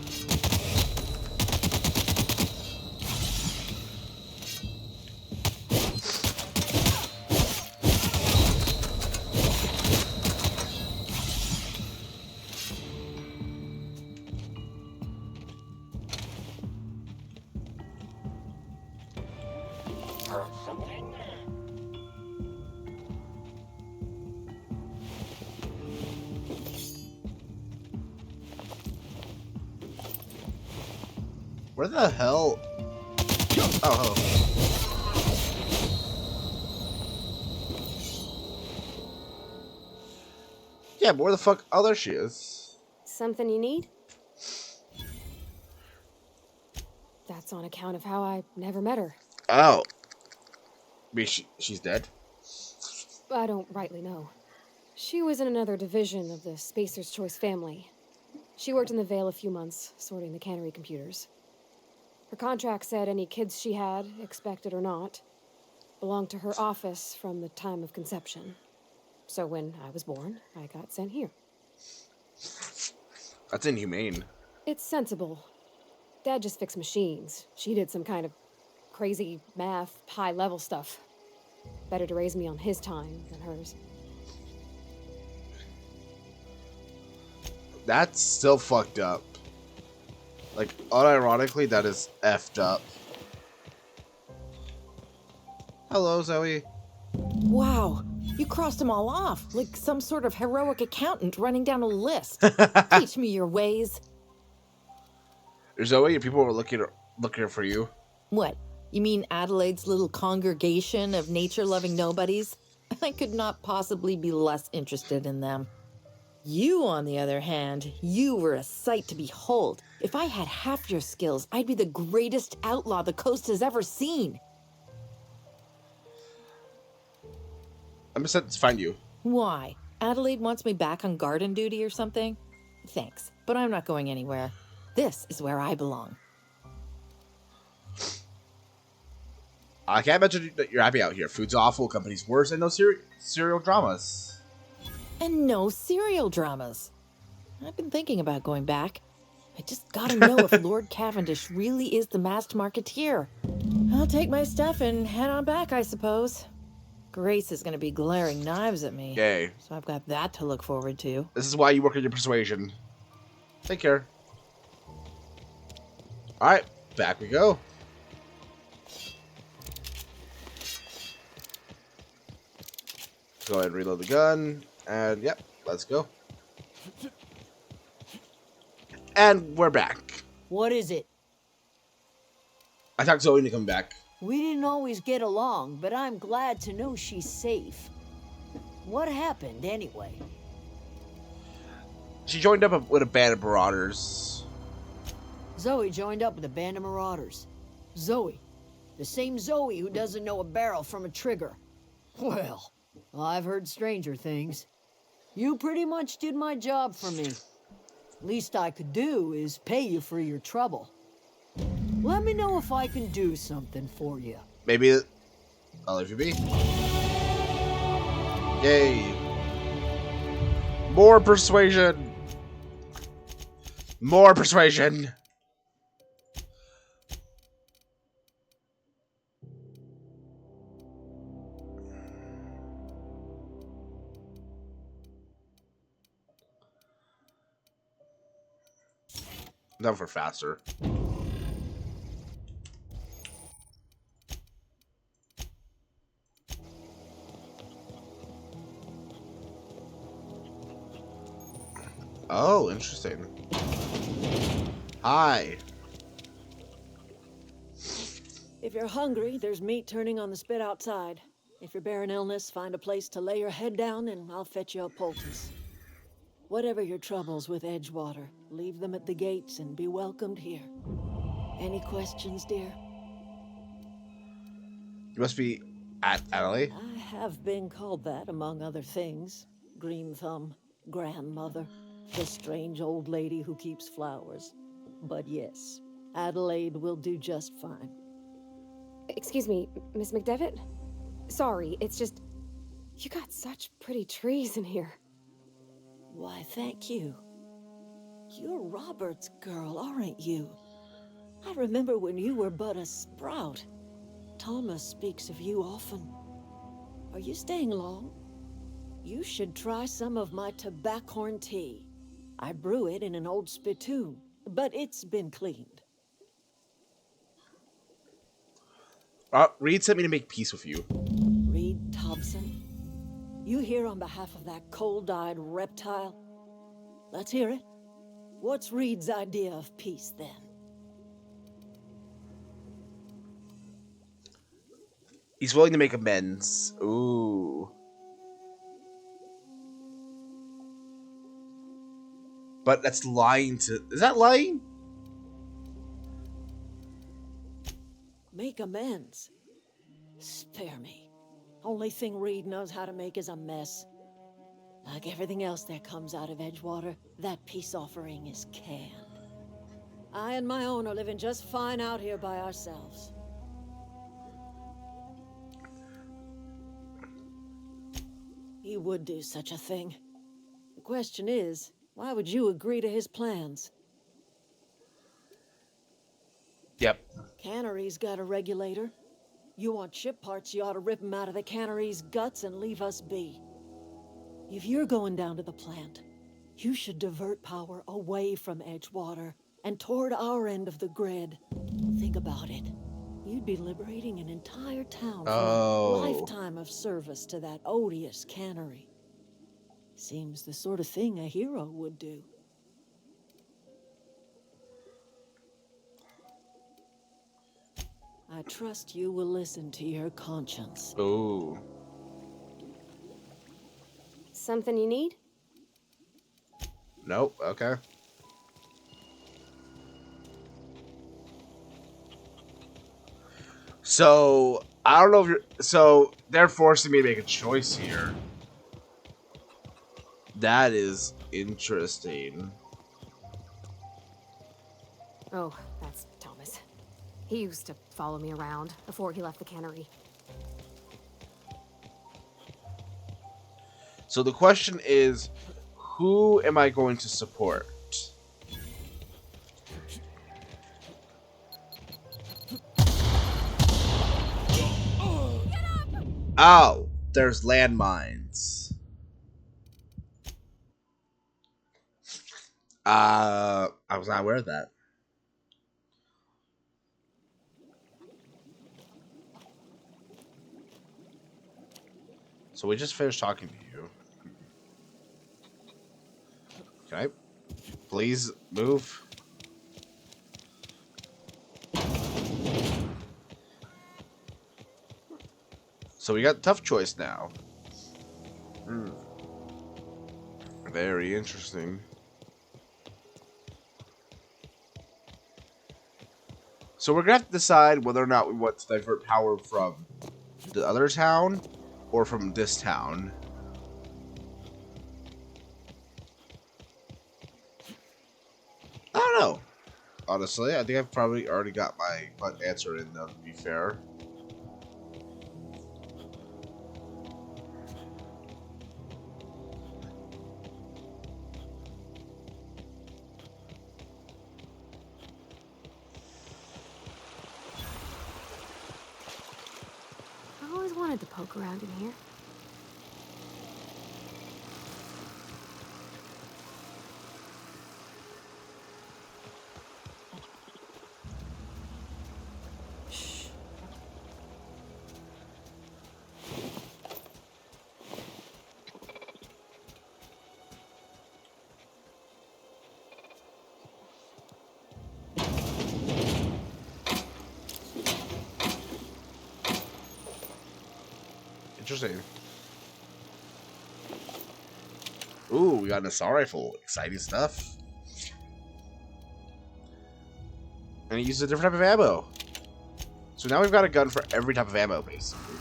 Where the hell? Oh, yeah, but where the fuck? Oh, there she is. Something you need? That's on account of how I never met her. Oh. I mean, she's dead? I don't rightly know. She was in another division of the Spacer's Choice family. She worked in the Vale a few months, sorting the cannery computers. Her contract said any kids she had, expected or not, belonged to her office from the time of conception. So when I was born, I got sent here. That's inhumane. It's sensible. Dad just fixed machines. She did some kind of crazy math, high-level stuff. Better to raise me on his time than hers. That's still fucked up. Like, unironically, that is effed up. Hello, Zoe. Wow, you crossed them all off, like some sort of heroic accountant running down a list. Teach me your ways. Zoe, people were looking for you. What, you mean Adelaide's little congregation of nature-loving nobodies? I could not possibly be less interested in them. You, on the other hand, you were a sight to behold. If I had half your skills, I'd be the greatest outlaw the coast has ever seen. I'm just sent to find you. Why? Adelaide wants me back on garden duty or something? Thanks, but I'm not going anywhere. This is where I belong. I can't imagine that you're happy out here. Food's awful, company's worse, and no serial dramas. And no serial dramas. I've been thinking about going back. I just gotta know if Lord Cavendish really is the masked marketeer. I'll take my stuff and head on back, I suppose. Grace is gonna be glaring knives at me. Yay. So I've got that to look forward to. This is why you work on your persuasion. Take care. Alright, back we go. Go ahead and reload the gun. And, yep, let's go. And we're back. What is it? I talked Zoe into come back. We didn't always get along, but I'm glad to know she's safe. What happened, anyway? She joined up with a band of marauders. Zoe joined up with a band of marauders. Zoe. The same Zoe who doesn't know a barrel from a trigger. Well, I've heard stranger things. You pretty much did my job for me. Least I could do is pay you for your trouble. Let me know if I can do something for you. Maybe I'll leave you be. Yay. More persuasion. More persuasion. Not for faster. Oh, interesting. Hi. If you're hungry, there's meat turning on the spit outside. If you're bearing illness, find a place to lay your head down and I'll fetch you a poultice. Whatever your troubles with Edgewater, leave them at the gates and be welcomed here. Any questions, dear? You must be at Adelaide. I have been called that, among other things. Green Thumb, grandmother, the strange old lady who keeps flowers. But yes, Adelaide will do just fine. Excuse me, Miss McDevitt? Sorry, it's just... You got such pretty trees in here. Why, thank you. You're Robert's girl, aren't you? I remember when you were but a sprout. Thomas speaks of you often. Are you staying long? You should try some of my tobaccorn tea. I brew it in an old spittoon, but it's been cleaned. Reed sent me to make peace with you. Reed Thompson? You here on behalf of that cold-eyed reptile? Let's hear it. What's Reed's idea of peace, then? He's willing to make amends. Ooh. But that's lying to... Is that lying? Make amends? Spare me. Only thing Reed knows how to make is a mess. Like everything else that comes out of Edgewater, that peace offering is canned. I and my own are living just fine out here by ourselves. He would do such a thing. The question is, why would you agree to his plans? Yep. Cannery's got a regulator. You want ship parts, you ought to rip them out of the cannery's guts and leave us be. If you're going down to the plant, you should divert power away from Edgewater and toward our end of the grid. Think about it. You'd be liberating an entire town from a lifetime of service to that odious cannery. Seems the sort of thing a hero would do. I trust you will listen to your conscience. Ooh. Something you need? Nope. Okay. So, I don't know if you're... So, they're forcing me to make a choice here. That is interesting. Oh, that's Thomas. He used to follow me around before he left the cannery. So the question is, who am I going to support? Oh, there's landmines. I was not aware of that. So we just finished talking to you. Okay. Please move. So we got a tough choice now. Very interesting. So we're gonna have to decide whether or not we want to divert power from the other town or from this town. I don't know. Honestly, I think I've probably already got my answer in them, to be fair. I always wanted to poke around in here. Interesting. Ooh, we got an assault rifle. Exciting stuff. And it uses a different type of ammo. So now we've got a gun for every type of ammo, basically.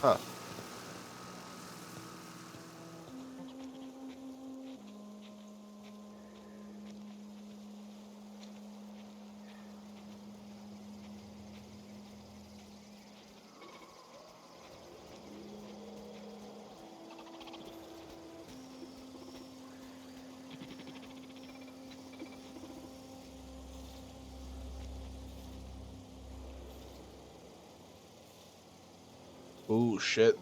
Huh. Ooh, shit.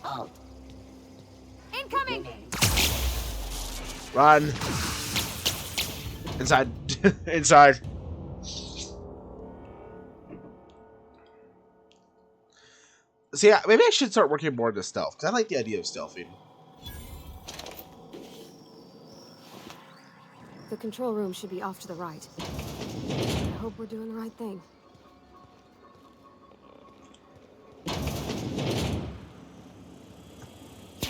Halt. Incoming! Run. Inside. Inside. See, maybe I should start working more into stealth, because I like the idea of stealthing. The control room should be off to the right. I hope we're doing the right thing.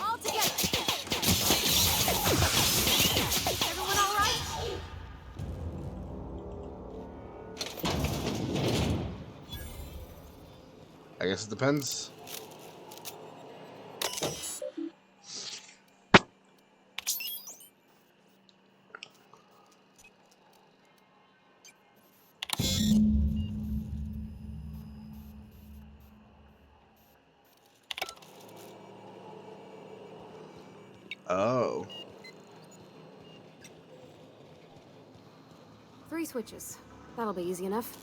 All together! Everyone all right? I guess it depends. Oh. 3 switches. That'll be easy enough.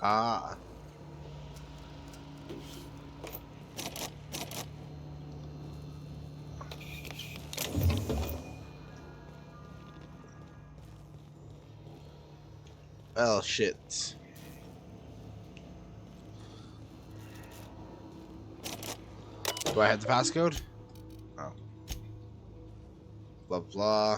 Ah. Well, shit. Do I have the passcode? Oh. Blah, blah.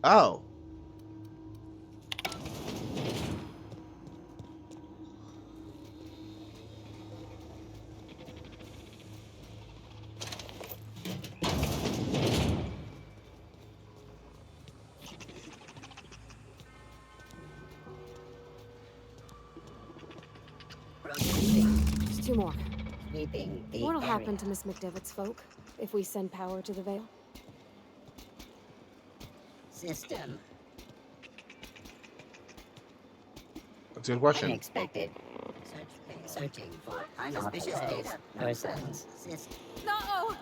Oh. Just 2 more. What'll happen to Miss McDevitt's folk if we send power to the Vale? System. That's a good question. Unexpected. Searching for unsuspicious data. Persons. System. No!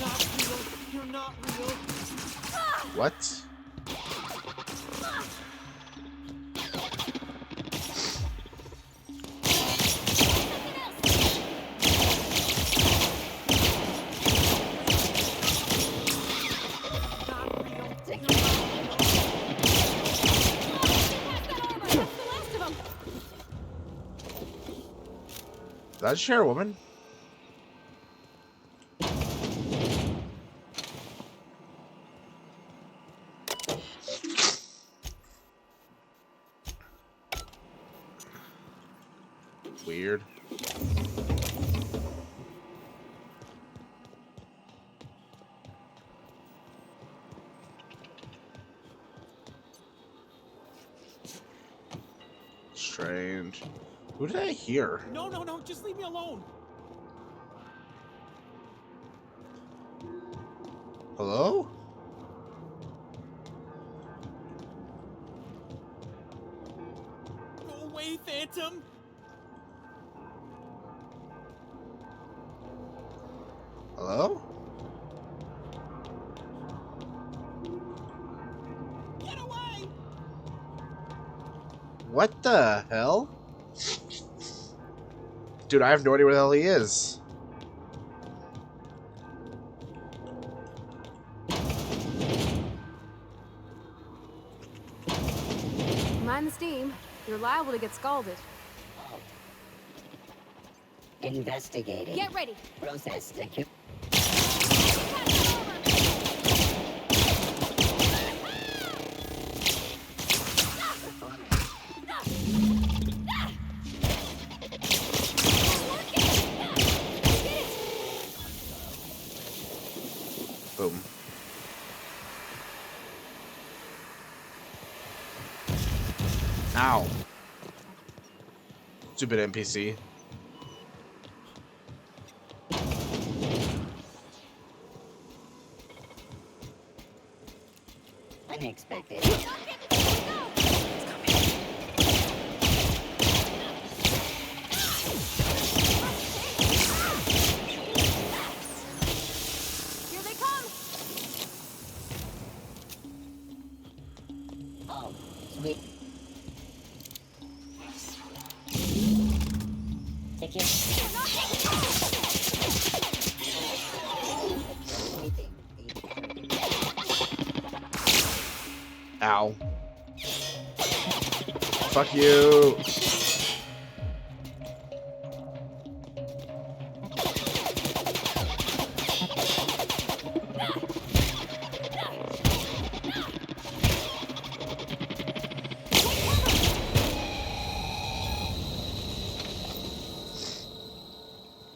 Not real. You're not real. What? That's share woman. Weird. Strange. Who did I hear? No, no, no. Just leave me alone. Hello? Go away, Phantom! Hello? Get away! What the hell? Dude, I have no idea where the hell he is. Mind the steam. You're liable to get scalded. Investigating. Get ready. Process the Boom. Ow. Stupid NPC. unexpected. Here they come! Oh, sweet. Ow. Fuck you.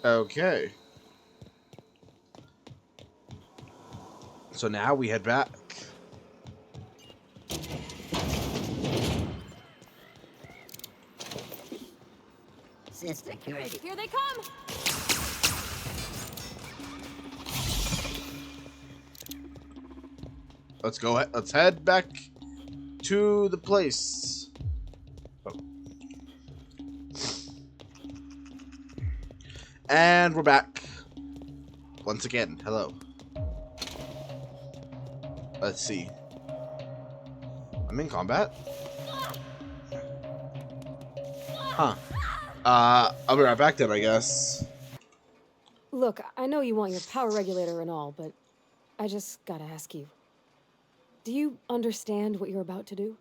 Okay. So now we head back. Security. Here they come! Let's go. Let's head back to the place. Oh. And we're back. Once again, hello. Let's see. I'm in combat? Huh. I'll be right back then, I guess. Look, I know you want your power regulator and all, but I just gotta ask you. Do you understand what you're about to do?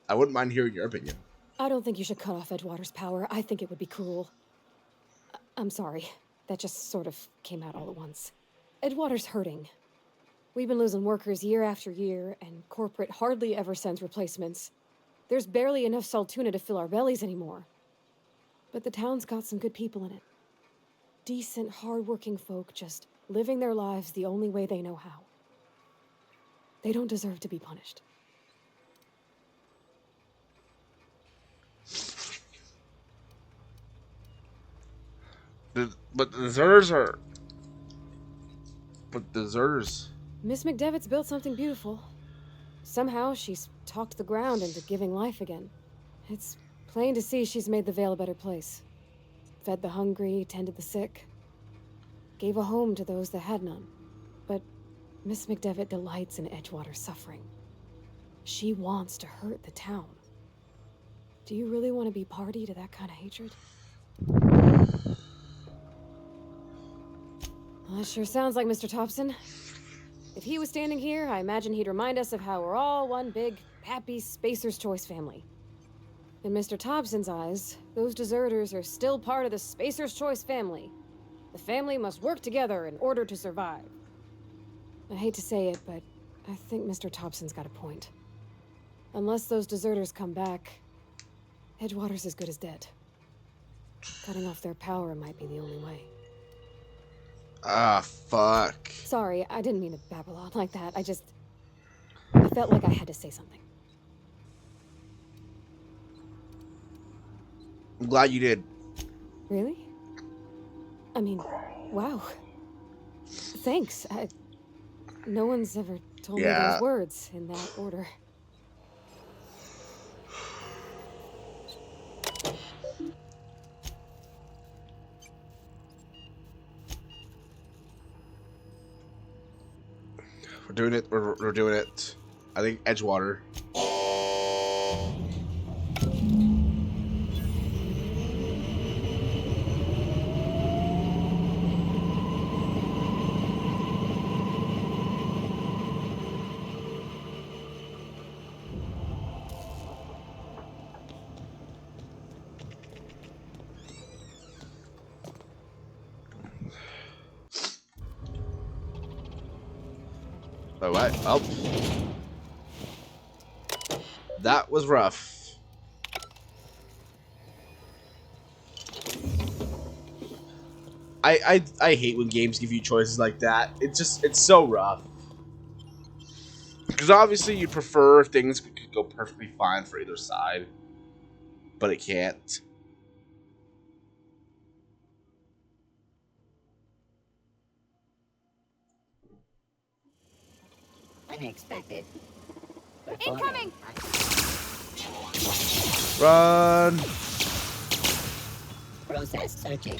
I wouldn't mind hearing your opinion. I don't think you should cut off Edgewater's power. I think it would be cruel. I'm sorry. That just sort of came out all at once. Edgewater's hurting. We've been losing workers year after year, and corporate hardly ever sends replacements. There's barely enough Saltuna to fill our bellies anymore. But the town's got some good people in it. Decent, hard-working folk just living their lives the only way they know how. They don't deserve to be punished. But the deserters are... But deserters... Miss McDevitt's built something beautiful. Somehow she's talked the ground into giving life again. It's plain to see she's made the Vale a better place. Fed the hungry, tended the sick. Gave a home to those that had none. But Miss McDevitt delights in Edgewater's suffering. She wants to hurt the town. Do you really want to be party to that kind of hatred? Well, that sure sounds like Mr. Thompson. If he was standing here, I imagine he'd remind us of how we're all one big, happy Spacer's Choice family. In Mr. Thompson's eyes, those deserters are still part of the Spacer's Choice family. The family must work together in order to survive. I hate to say it, but I think Mr. Thompson's got a point. Unless those deserters come back, Edgewater's as good as dead. Cutting off their power might be the only way. Ah, fuck. Sorry, I didn't mean to babble on like that. I felt like I had to say something. I'm glad you did. Really? I mean, wow. Thanks. No one's ever told me Yeah. those words in that order. We're doing it. We're doing it. I think Edgewater. Oh, what? Oh. That was rough. I hate when games give you choices like that. It's so rough. Because obviously you prefer if things could go perfectly fine for either side. But it can't. Unexpected. Incoming! Run! Process searching.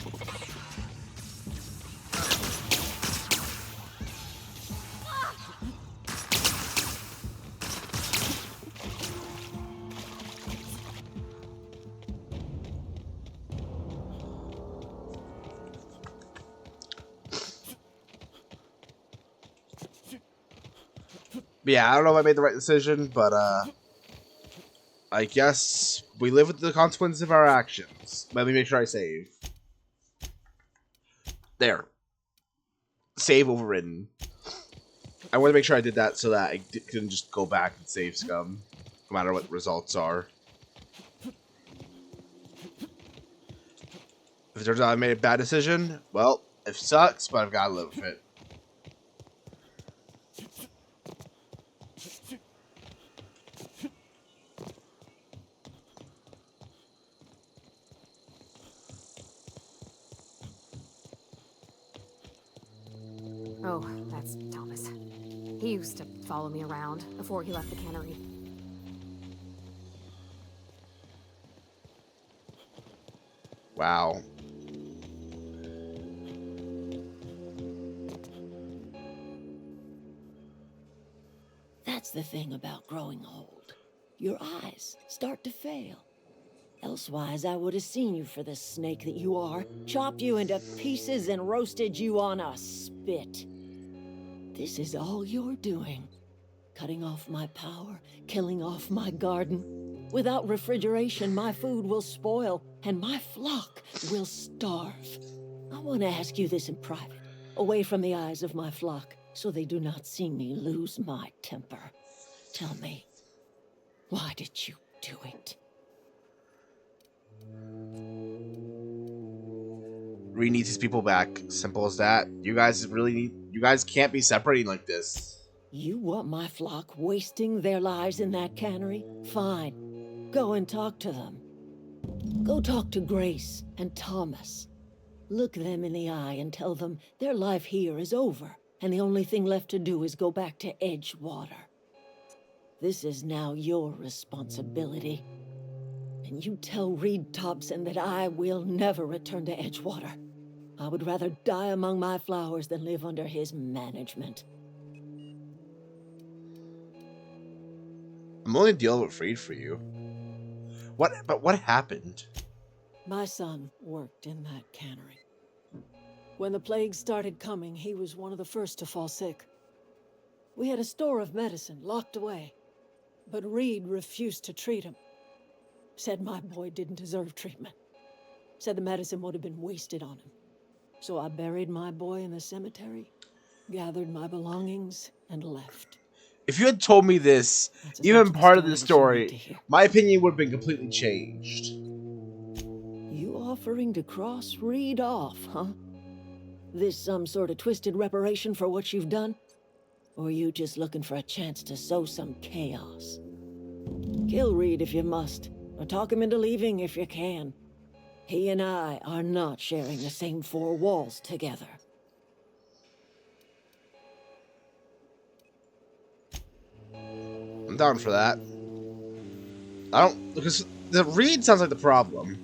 Yeah, I don't know if I made the right decision, but I guess we live with the consequences of our actions. Let me make sure I save. There. Save overridden. I want to make sure I did that so that I couldn't just go back and save scum, no matter what the results are. If it turns out I made a bad decision, well, it sucks, but I've got to live with it. Oh, that's Thomas. He used to follow me around before he left the cannery. Wow. That's the thing about growing old. Your eyes start to fail. Elsewise, I would have seen you for the snake that you are, chopped you into pieces and roasted you on a spit. This is all you're doing. Cutting off my power, killing off my garden. Without refrigeration, my food will spoil, and my flock will starve. I want to ask you this in private, away from the eyes of my flock, so they do not see me lose my temper. Tell me, why did you do it? We need these people back. Simple as that. You guys can't be separating like this. You want my flock wasting their lives in that cannery? Fine. Go and talk to them. Go talk to Grace and Thomas. Look them in the eye and tell them their life here is over, and the only thing left to do is go back to Edgewater. This is now your responsibility. And you tell Reed Thompson that I will never return to Edgewater. I would rather die among my flowers than live under his management. I'm only dealing with Freed for you. But what happened? My son worked in that cannery. When the plague started coming, he was one of the first to fall sick. We had a store of medicine locked away, but Reed refused to treat him. Said my boy didn't deserve treatment. Said the medicine would have been wasted on him. So I buried my boy in the cemetery, gathered my belongings, and left. If you had told me this, even part of the story, my opinion would have been completely changed. You offering to cross Reed off, huh? This some sort of twisted reparation for what you've done? Or you just looking for a chance to sow some chaos? Kill Reed if you must, or talk him into leaving if you can. He and I are not sharing the same four walls together. down for that. I don't, because the read sounds like the problem.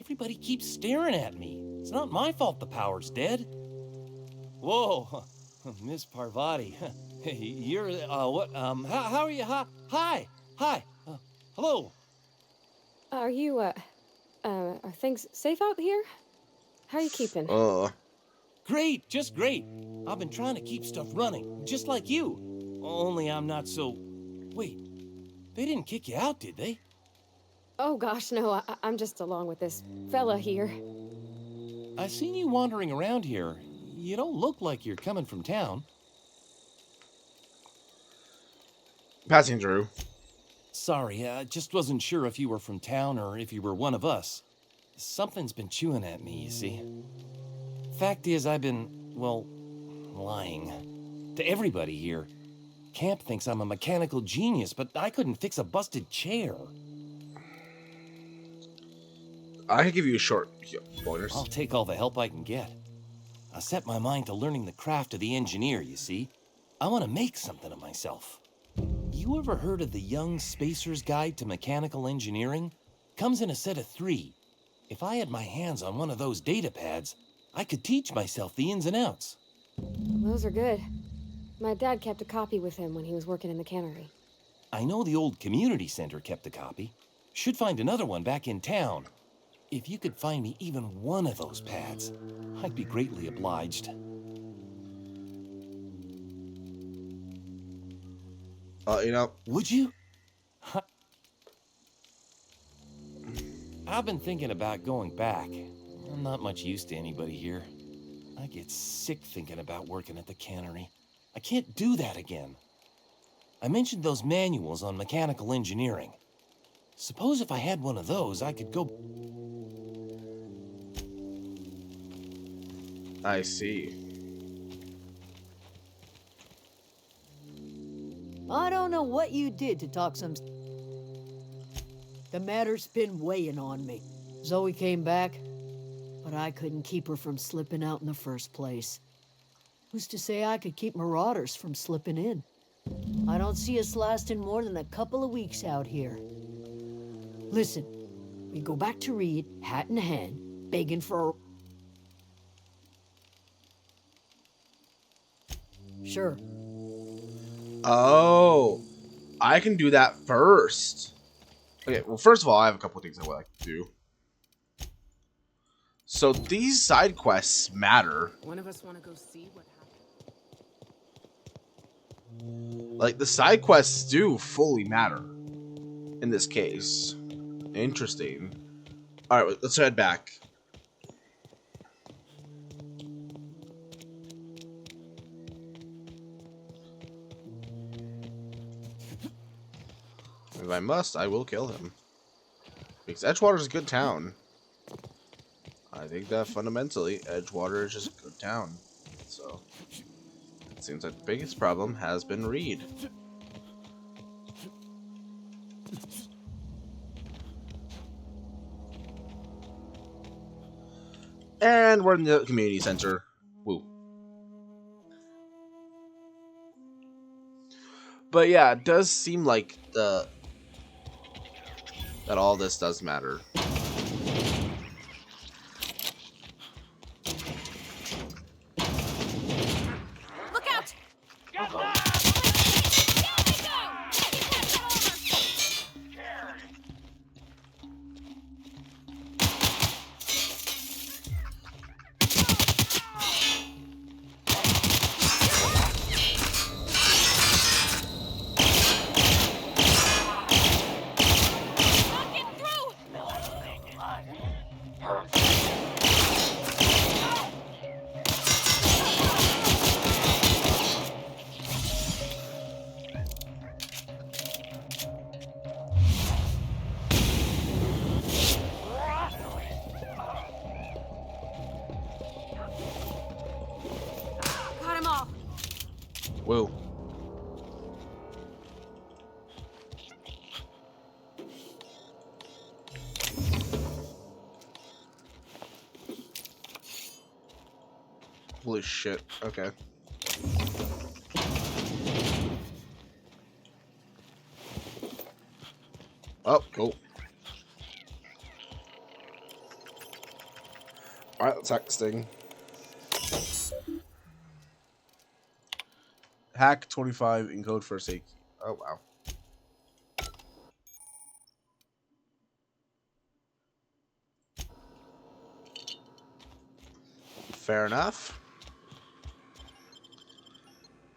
Everybody keeps staring at me. It's not my fault the power's dead. Whoa, Miss Parvati. You're, what, how are you? Hi, hello. Are you, are things safe out here? How are you keeping? Great, just great. I've been trying to keep stuff running, just like you. Only I'm not so... Wait, they didn't kick you out, did they? Oh gosh, no, I'm just along with this fella here. I've seen you wandering around here. You don't look like you're coming from town. Passing through. Sorry, I just wasn't sure if you were from town or if you were one of us. Something's been chewing at me, you see. Fact is, I've been, well, lying. To everybody here. Camp thinks I'm a mechanical genius, but I couldn't fix a busted chair. I could give you a short bonus. I'll take all the help I can get. I set my mind to learning the craft of the engineer, you see. I want to make something of myself. You ever heard of the Young Spacer's Guide to Mechanical Engineering? Comes in a set of 3. If I had my hands on one of those data pads, I could teach myself the ins and outs. Those are good. My dad kept a copy with him when he was working in the cannery. I know the old community center kept a copy. Should find another one back in town. If you could find me even one of those pads, I'd be greatly obliged. You know... Would you? I've been thinking about going back. I'm not much use to anybody here. I get sick thinking about working at the cannery. I can't do that again. I mentioned those manuals on mechanical engineering. Suppose if I had one of those, I could go... I see. I don't know what you did to talk some... The matter's been weighing on me. Zoe came back, but I couldn't keep her from slipping out in the first place. Who's to say I could keep marauders from slipping in? I don't see us lasting more than a couple of weeks out here. Listen, we go back to Reed, hat in hand, begging for a... Sure. Oh, I can do that first. Okay, well, first of all, I have a couple of things I would like to do. So these side quests matter. One of us want to go see what happened. Like, the side quests do fully matter in this case. Interesting. Alright, let's head back. If I must, I will kill him. Because Edgewater is a good town. I think that fundamentally, Edgewater is just a good town. So, it seems like the biggest problem has been Reed. And we're in the community center. Woo. But yeah, it does seem like that all this does matter. Look out! Whoa. Holy shit. Okay. Oh, cool. Alright, let's hack this thing. Hack 25, encode for a sake. Oh, wow. Fair enough.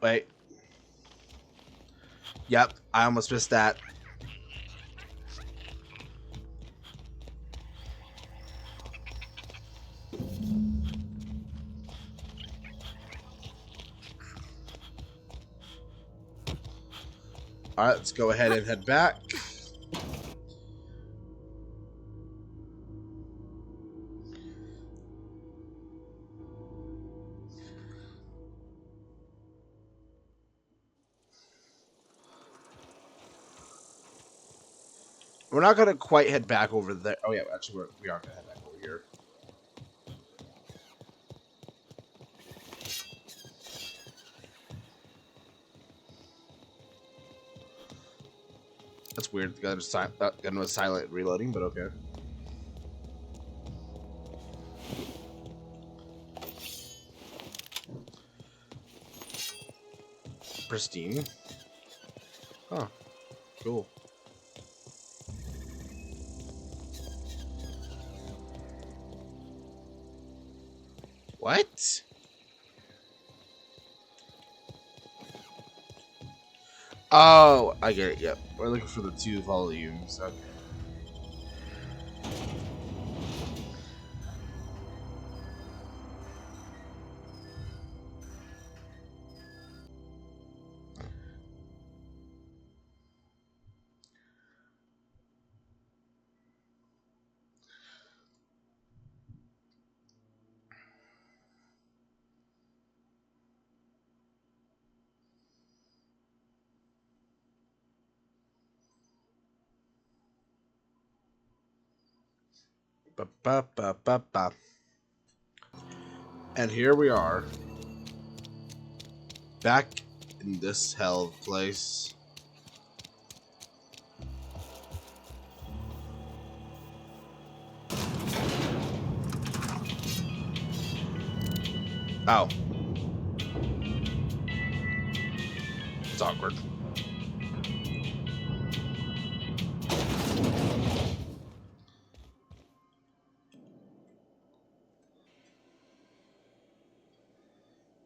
Wait. Yep, I almost missed that. Alright, let's go ahead and head back. We're not gonna quite head back over there. Oh yeah, actually we are gonna head back over here. That's weird. The gun was silent reloading, but okay. Pristine. Huh. Cool. What? Oh, I get it. Yep. We're looking for the 2 volumes. Okay. Ba ba ba ba ba. And here we are, back in this hell place. Oh. It's awkward.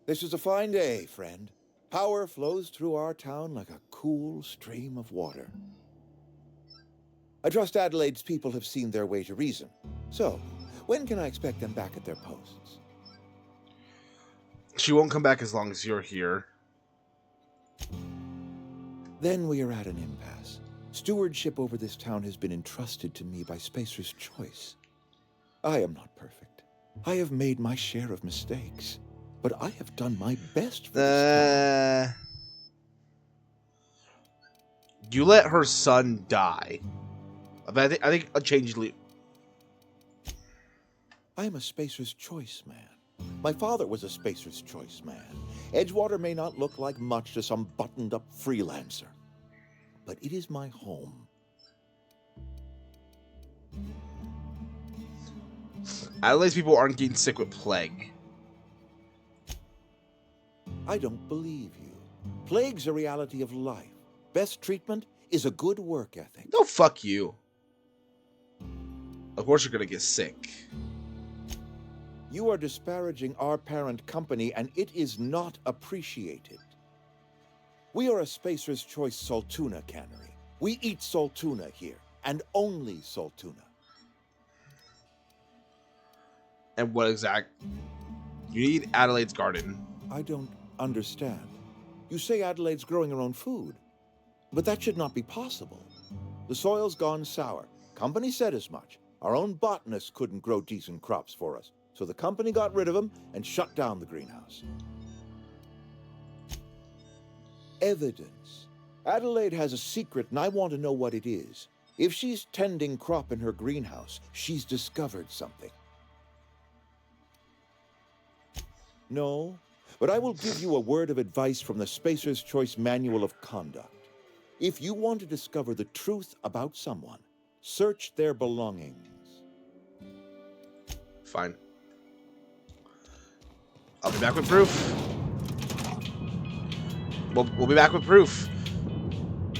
This is a fine day, friend. Power flows through our town like a cool stream of water. I trust Adelaide's people have seen their way to reason. So, when can I expect them back at their posts? She won't come back as long as you're here. Then we are at an impasse. Stewardship over this town has been entrusted to me by Spacer's Choice. I am not perfect. I have made my share of mistakes. But I have done my best for this town. You let her son die. I think a change lead. I am a Spacer's Choice man. My father was a Spacer's Choice man. Edgewater may not look like much to some buttoned-up freelancer, but it is my home. Adelaide's people aren't getting sick with plague. I don't believe you. Plague's a reality of life. Best treatment is a good work ethic. No, fuck you. Of course you're gonna get sick. You are disparaging our parent company, and it is not appreciated. We are a Spacer's Choice Saltuna cannery. We eat Saltuna here, and only Saltuna. And what exact? You need Adelaide's garden. I don't understand. You say Adelaide's growing her own food, but that should not be possible. The soil's gone sour. Company said as much. Our own botanists couldn't grow decent crops for us, so the company got rid of them and shut down the greenhouse. Evidence. Adelaide has a secret, and I want to know what it is. If she's tending crop in her greenhouse, she's discovered something. No, but I will give you a word of advice from the Spacer's Choice Manual of Conduct. If you want to discover the truth about someone, search their belongings. Fine. I'll be back with proof. We'll be back with proof.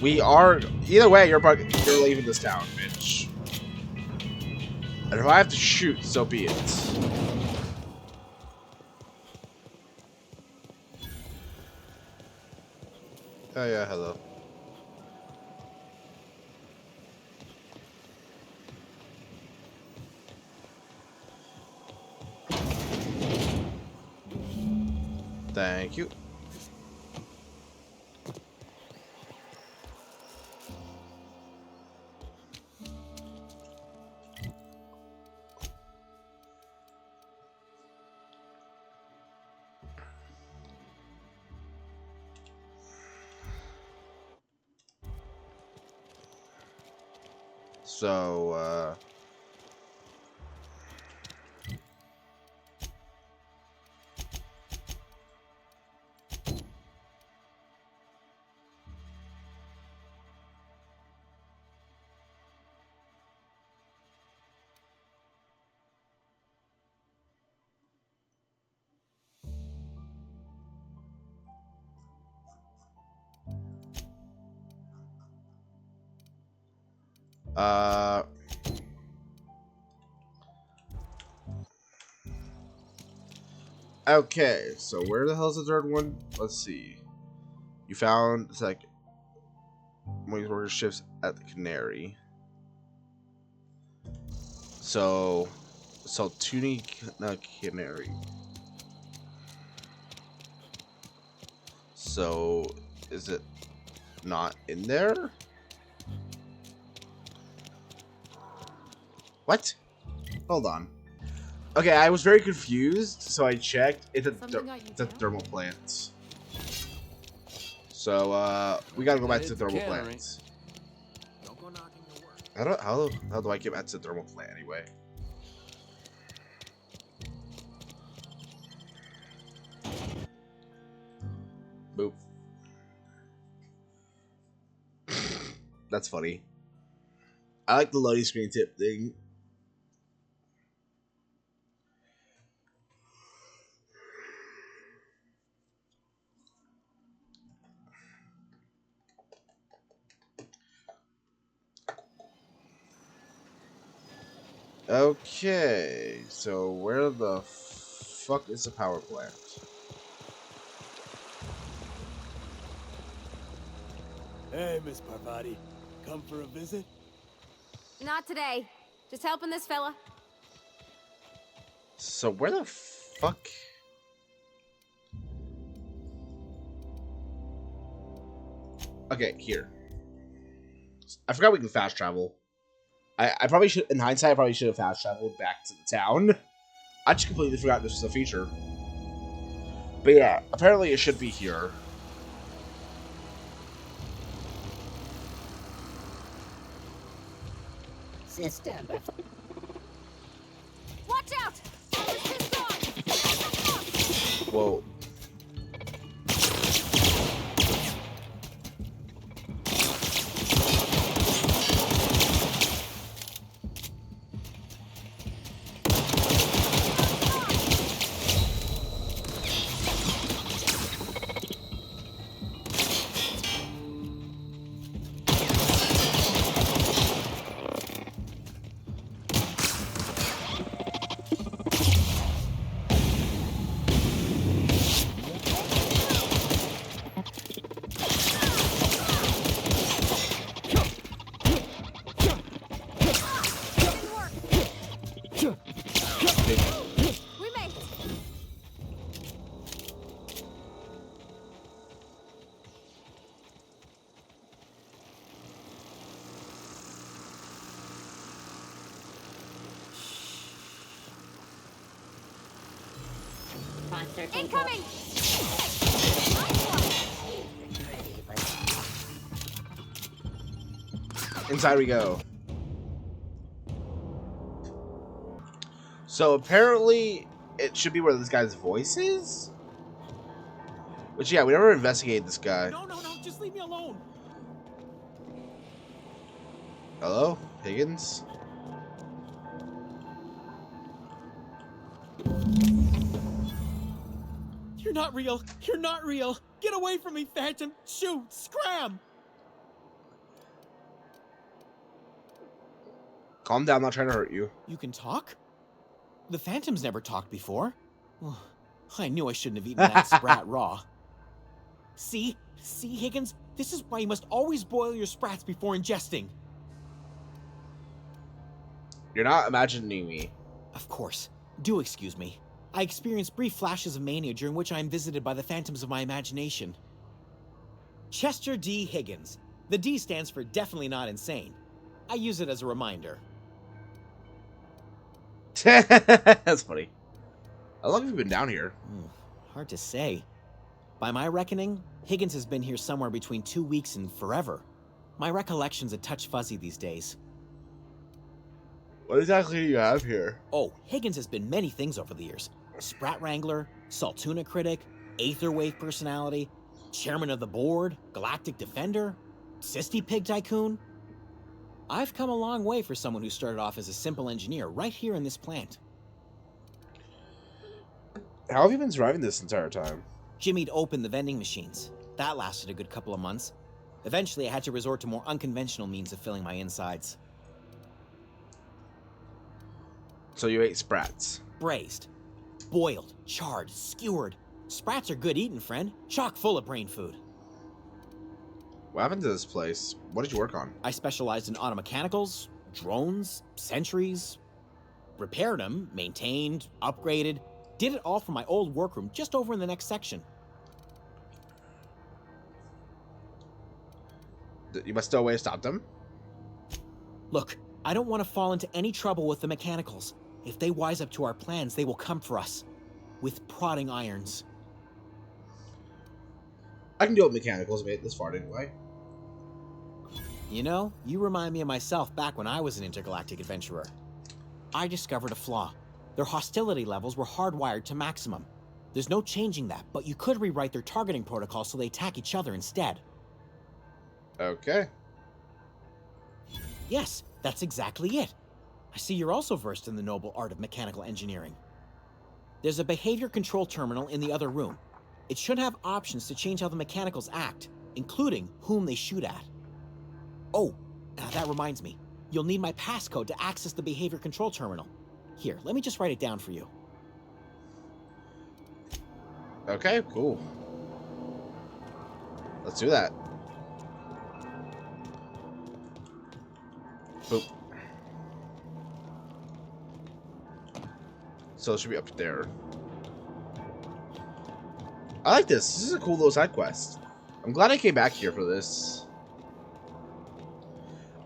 We are... Either way, you're leaving this town, bitch. And if I have to shoot, so be it. Oh yeah, hello. Thank you. So, okay, so where the hell's the third one? Let's see. You found it's like one of these worker ships at the Canary. So Tuni Canary. So is it not in there? What? Hold on. Okay, I was very confused, so I checked. It's a thermal plant. So we gotta go back to the thermal plant. How do I get back to the thermal plant anyway? Boop. That's funny. I like the loading screen tip thing. Okay, so where the fuck is the power plant? Hey, Miss Parvati. Come for a visit? Not today. Just helping this fella. So where the fuck? Okay, here. I forgot we can fast travel. I probably should, in hindsight, I probably should have fast traveled back to the town. I just completely forgot this was a feature. But yeah, apparently it should be here. System. Watch out! Whoa. Incoming! Inside we go. So apparently it should be where this guy's voice is? Which yeah, we never investigated this guy. No, just leave me alone. Hello, Higgins? You're not real! You're not real! Get away from me, Phantom! Shoot! Scram! Calm down, I'm not trying to hurt you. You can talk? The Phantom's never talked before. Oh, I knew I shouldn't have eaten that sprat raw. See? See, Higgins? This is why you must always boil your sprats before ingesting. You're not imagining me. Of course. Do excuse me. I experience brief flashes of mania during which I am visited by the phantoms of my imagination. Chester D. Higgins. The D stands for definitely not insane. I use it as a reminder. That's funny. How long have you been down here? Hard to say. By my reckoning, Higgins has been here somewhere between 2 weeks and forever. My recollection's a touch fuzzy these days. What exactly do you have here? Oh, Higgins has been many things over the years. Sprat Wrangler, Saltuna Critic, Aetherwave Personality, Chairman of the Board, Galactic Defender, Sisty Pig Tycoon. I've come a long way for someone who started off as a simple engineer right here in this plant. How have you been surviving this entire time? Jimmy'd opened the vending machines. That lasted a good couple of months. Eventually, I had to resort to more unconventional means of filling my insides. So you ate sprats. Braised, boiled, charred, skewered. Sprats are good eating, friend. Chock full of brain food. What happened to this place? What did you work on? I specialized in automechanicals, drones, sentries. Repaired them, maintained, upgraded. Did it all from my old workroom just over in the next section. You must know a way to stop them? Look, I don't want to fall into any trouble with the mechanicals. If they wise up to our plans, they will come for us. With prodding irons. I can deal with mechanicals, mate, this far anyway. You know, you remind me of myself back when I was an intergalactic adventurer. I discovered a flaw. Their hostility levels were hardwired to maximum. There's no changing that, but you could rewrite their targeting protocol so they attack each other instead. Okay. Yes, that's exactly it. I see you're also versed in the noble art of mechanical engineering. There's a behavior control terminal in the other room. It should have options to change how the mechanicals act, including whom they shoot at. Oh, that reminds me. You'll need my passcode to access the behavior control terminal. Here, let me just write it down for you. Okay, cool. Let's do that. Boop. So it should be up there. I like this. This is a cool little side quest. I'm glad I came back here for this.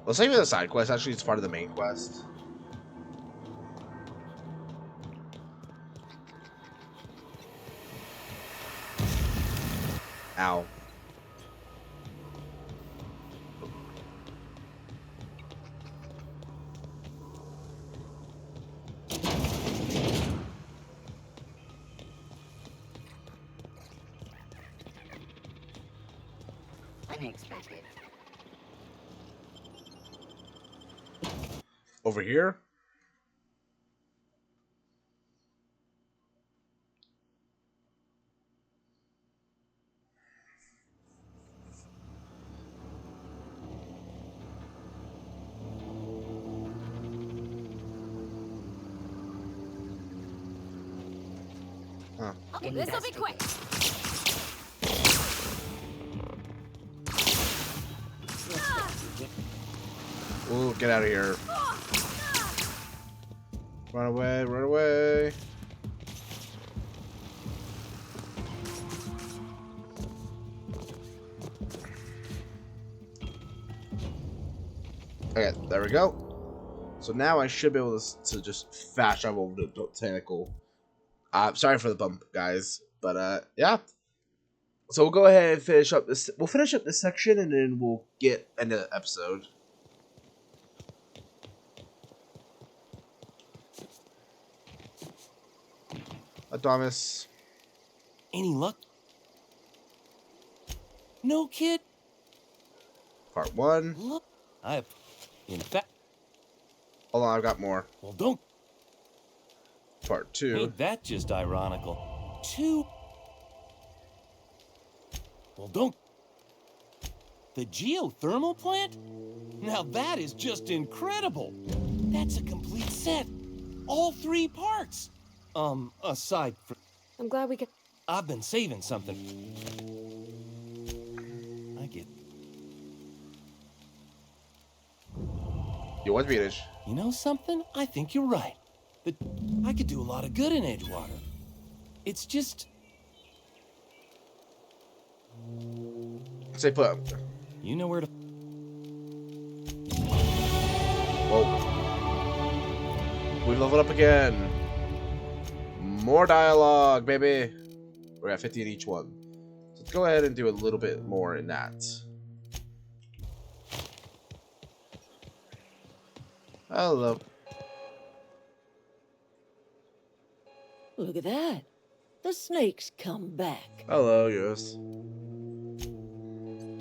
Let's say the side quest. Actually, it's part of the main quest. Ow. Unexpected. Over here? Huh. Okay, this'll be quick. Ooh, get out of here. Run away, run away. Okay, there we go. So now I should be able to just fast travel over to the botanical. Sorry for the bump, guys, but yeah. So we'll go ahead and finish up this. We'll finish up this section and then we'll get into the episode. Thomas. Any luck? No, kid. Part 1. Look, In fact... Hold on, I've got more. Well, don't... Part 2. Ain't that just ironical? 2... Well, don't... The geothermal plant? Now that is just incredible! That's a complete set! All 3 parts! Aside from... I'm glad we could... I've been saving something. I get... You want Venus? You know something? I think you're right. I could do a lot of good in Edgewater. It's just... Stay put. You know where to... Whoa. We leveled up again. More dialogue, baby. We're at 50 in each one. So let's go ahead and do a little bit more in that. Hello. Look at that. The snake's come back. Hello, yes.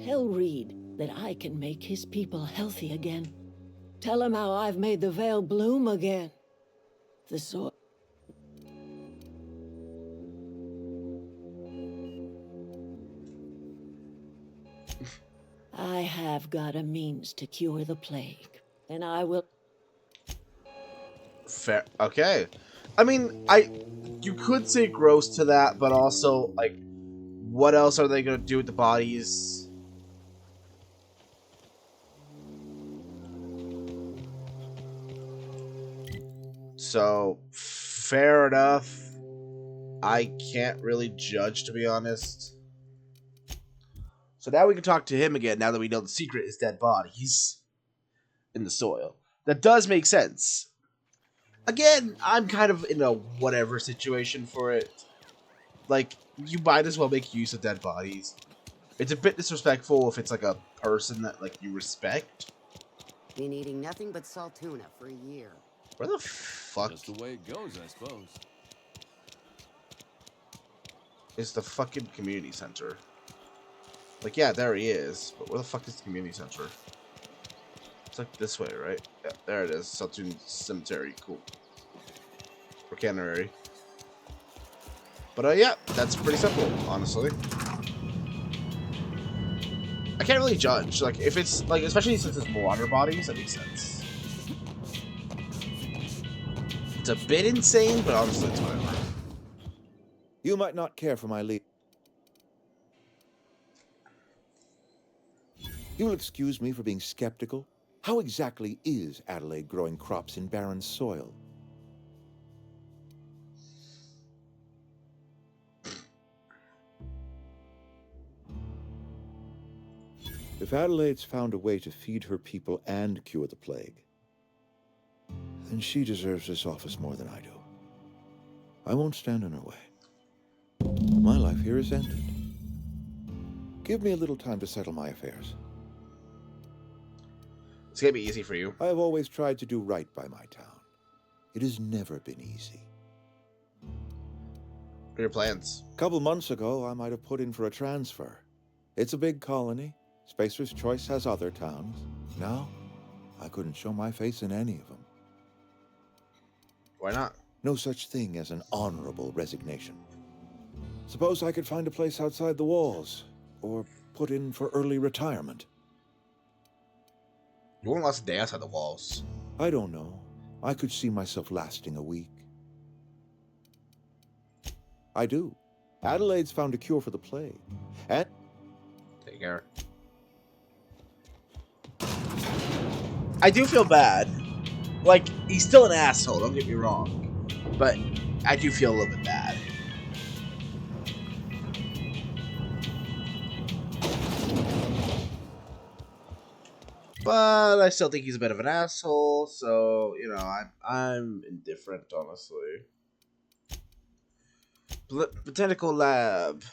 Tell Reed that I can make his people healthy again. Tell him how I've made the Vale bloom again. The soil... I have got a means to cure the plague, and I will... Fair. Okay. I mean, you could say gross to that, but also, like, what else are they gonna do with the bodies? So, fair enough. I can't really judge, to be honest. So now we can talk to him again, now that we know the secret is dead bodies in the soil. That does make sense. Again, I'm kind of in a whatever situation for it. Like, you might as well make use of dead bodies. It's a bit disrespectful if it's like a person that, like, you respect. Been eating nothing but salt tuna for a year. Where the fuck Just the way it goes, I suppose. is the fucking community center? Like, yeah, there he is. But where the fuck is the community center? It's like this way, right? Yeah, there it is. Saltoon Cemetery. Cool. Or Cannery. But, yeah, that's pretty simple, honestly. I can't really judge. Like, if it's, like, especially since it's water bodies, that makes sense. It's a bit insane, but honestly, it's whatever. You might not care for my leave. You'll excuse me for being skeptical. How exactly is Adelaide growing crops in barren soil? If Adelaide's found a way to feed her people and cure the plague, then she deserves this office more than I do. I won't stand in her way. My life here is ended. Give me a little time to settle my affairs. It's gonna be easy for you. I have always tried to do right by my town. It has never been easy. What are your plans? A couple months ago, I might have put in for a transfer. It's a big colony. Spacer's Choice has other towns. Now, I couldn't show my face in any of them. Why not? No such thing as an honorable resignation. Suppose I could find a place outside the walls, or put in for early retirement. You won't last a day outside the walls. I don't know. I could see myself lasting a week. I do. Adelaide's found a cure for the plague. And... Take care. I do feel bad. Like, he's still an asshole, don't get me wrong. But I do feel a little bit bad. But I still think he's a bit of an asshole, so, you know, I'm indifferent, honestly. Botanical lab.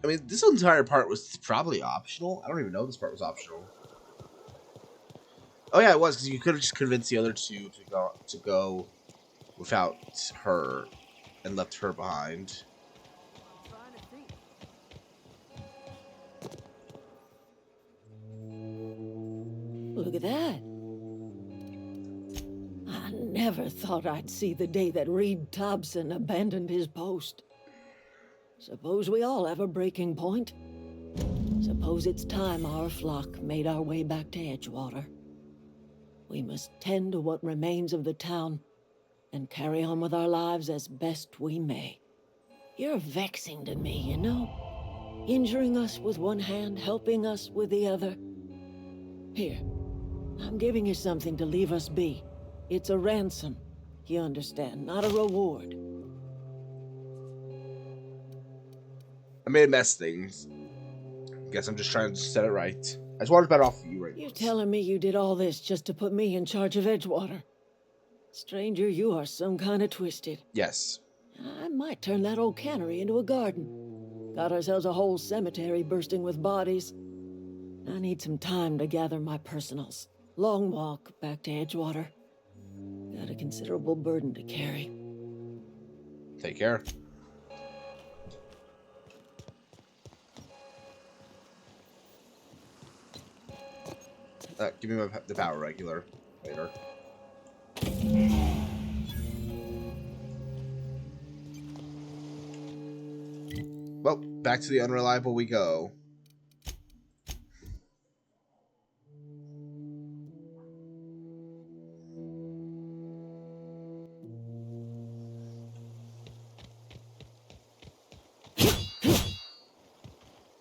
I mean, this entire part was probably optional. I don't even know this part was optional. Oh yeah, it was, because you could have just convinced the other two to go without her and left her behind. Look at that. I never thought I'd see the day that Reed Thompson abandoned his post. Suppose we all have a breaking point. Suppose it's time our flock made our way back to Edgewater. We must tend to what remains of the town and carry on with our lives as best we may. You're vexing to me, you know? Injuring us with one hand, helping us with the other. Here, I'm giving you something to leave us be. It's a ransom, you understand, not a reward. I made a mess of things. Guess I'm just trying to set it right. Edgewater's better off for you right now. You're telling me you did all this just to put me in charge of Edgewater? Stranger, you are some kind of twisted. Yes. I might turn that old cannery into a garden. Got ourselves a whole cemetery bursting with bodies. I need some time to gather my personals. Long walk back to Edgewater. Got a considerable burden to carry. Take care. Give me the power regular later. Well, back to the unreliable we go.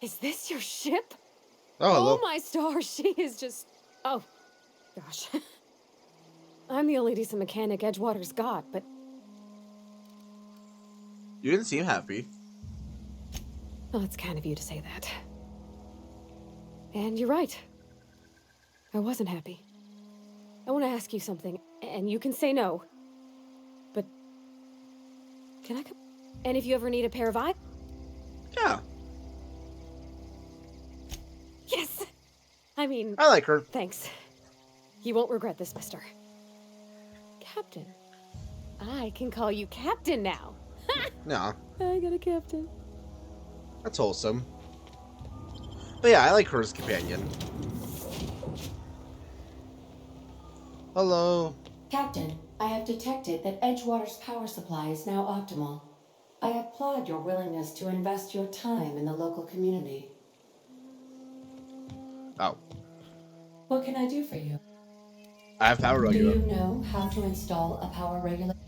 Is this your ship? Oh, hello. Oh my stars, she is just... Oh, gosh. I'm the only decent mechanic Edgewater's got, but... You didn't seem happy. Well, it's kind of you to say that. And you're right. I wasn't happy. I want to ask you something, and you can say no. But... Can I come? And if you ever need a pair of eyes... Yeah. Yes! I mean... I like her. Thanks. You won't regret this, mister. Captain. I can call you Captain now. No. I got a captain. That's wholesome. But yeah, I like her as companion. Hello. Captain, I have detected that Edgewater's power supply is now optimal. I applaud your willingness to invest your time in the local community. Oh. What can I do for you? I have power regulator. Do you know how to install a power regulator?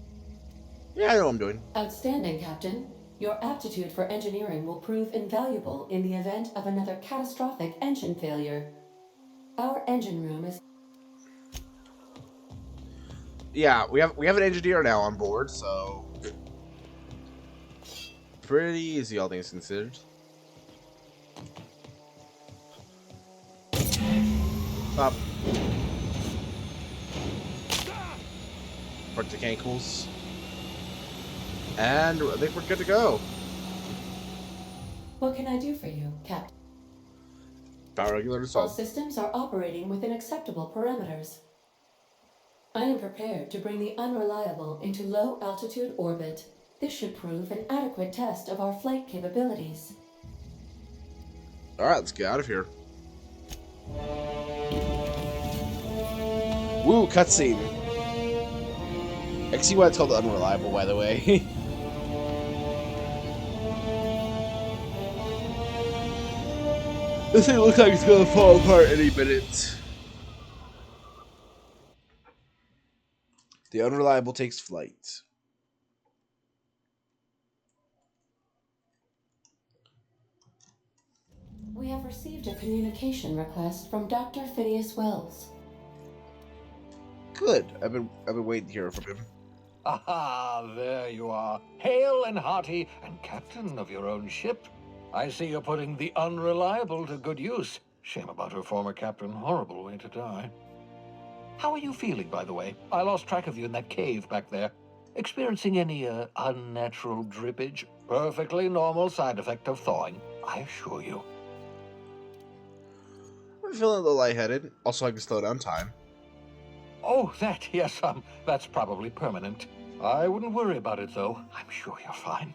Yeah, I know what I'm doing. Outstanding, Captain. Your aptitude for engineering will prove invaluable in the event of another catastrophic engine failure. Our engine room is... Yeah, we have an engineer now on board, so pretty easy, all things considered. Up. Protect ankles. And I think we're good to go. What can I do for you, Captain? Power regulator All solved. systems are operating within acceptable parameters. I am prepared to bring the unreliable into low-altitude orbit. This should prove an adequate test of our flight capabilities. Alright, let's get out of here. Woo, cutscene. I can see why it's called unreliable, by the way. This thing looks like it's gonna fall apart any minute. The unreliable takes flight. We have received a communication request from Dr. Phineas Wells. Good. I've been waiting to hear from him. Aha, there you are. Hale and hearty, and captain of your own ship. I see you're putting the unreliable to good use. Shame about her former captain. Horrible way to die. How are you feeling, by the way? I lost track of you in that cave back there. Experiencing any, unnatural drippage? Perfectly normal side effect of thawing, I assure you. I'm feeling a little lightheaded. Also, I can slow down time. Oh, that, yes, that's probably permanent. I wouldn't worry about it, though. I'm sure you're fine.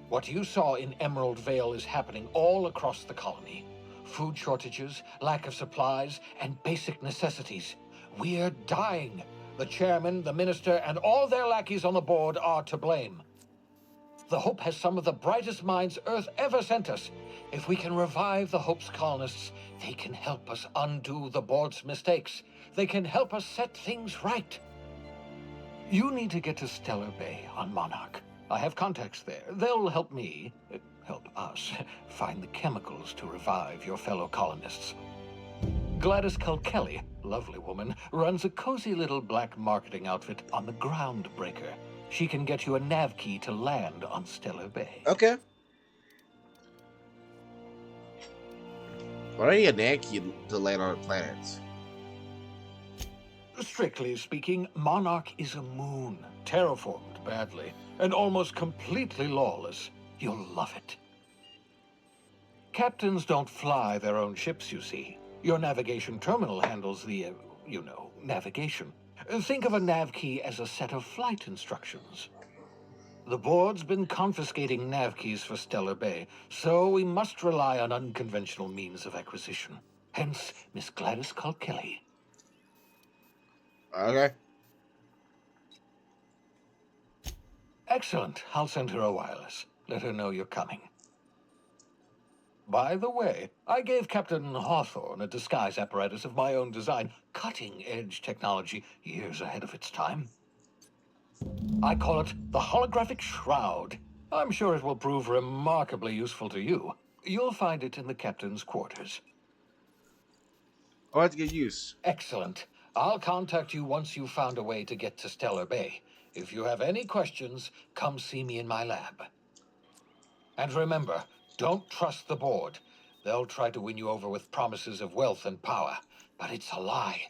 What you saw in Emerald Vale is happening all across the colony. Food shortages, lack of supplies, and basic necessities. We're dying. The chairman, the minister, and all their lackeys on the board are to blame. The Hope has some of the brightest minds Earth ever sent us. If we can revive the Hope's colonists, they can help us undo the board's mistakes. They can help us set things right. You need to get to Stellar Bay on Monarch. I have contacts there. They'll help me, help us, find the chemicals to revive your fellow colonists. Gladys Kelly, lovely woman, runs a cozy little black marketing outfit on the Groundbreaker. She can get you a nav key to land on Stellar Bay. Okay. Why do I need a nav key to land on a planet? Strictly speaking, Monarch is a moon, terraformed badly, and almost completely lawless. You'll love it. Captains don't fly their own ships, you see. Your navigation terminal handles the, navigation. Think of a nav key as a set of flight instructions. The board's been confiscating nav keys for Stellar Bay, so we must rely on unconventional means of acquisition. Hence, Miss Gladys Kelly. Okay. Excellent. I'll send her a wireless. Let her know you're coming. By the way, I gave Captain Hawthorne a disguise apparatus of my own design, cutting-edge technology, years ahead of its time. I call it the Holographic Shroud. I'm sure it will prove remarkably useful to you. You'll find it in the captain's quarters. I'll have to get used. Excellent. I'll contact you once you've found a way to get to Stellar Bay. If you have any questions, come see me in my lab. And remember, don't trust the board. They'll try to win you over with promises of wealth and power, but it's a lie.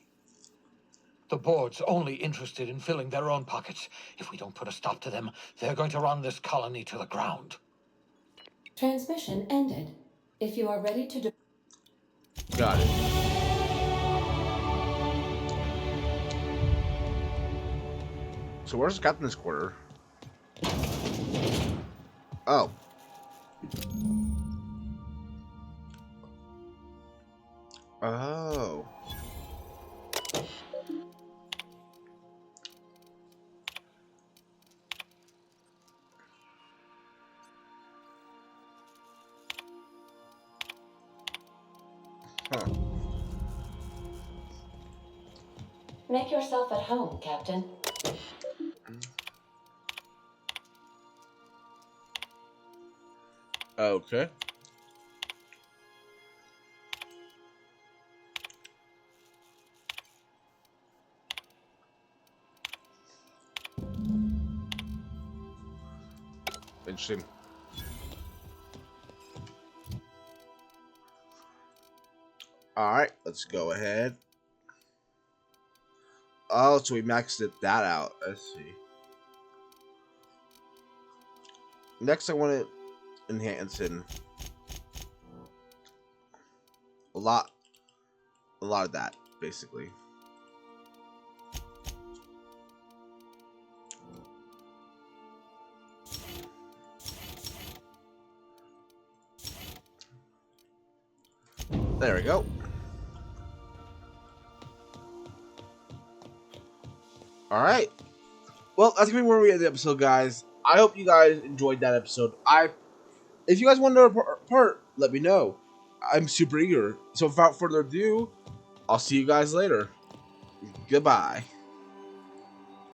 The board's only interested in filling their own pockets. If we don't put a stop to them, they're going to run this colony to the ground. Transmission ended. If you are ready to... Got it. So where's Captain's quarter? Oh. Oh. Huh. Make yourself at home, Captain. Okay. Interesting. Alright, let's go ahead. Oh, so we maxed that out. Let's see. Next, I want to enhance in a lot of that, basically. There we go. Alright. Well, that's gonna be where we end the episode, guys. I hope you guys enjoyed that episode. If you guys want another part, let me know. I'm super eager. So without further ado, I'll see you guys later. Goodbye.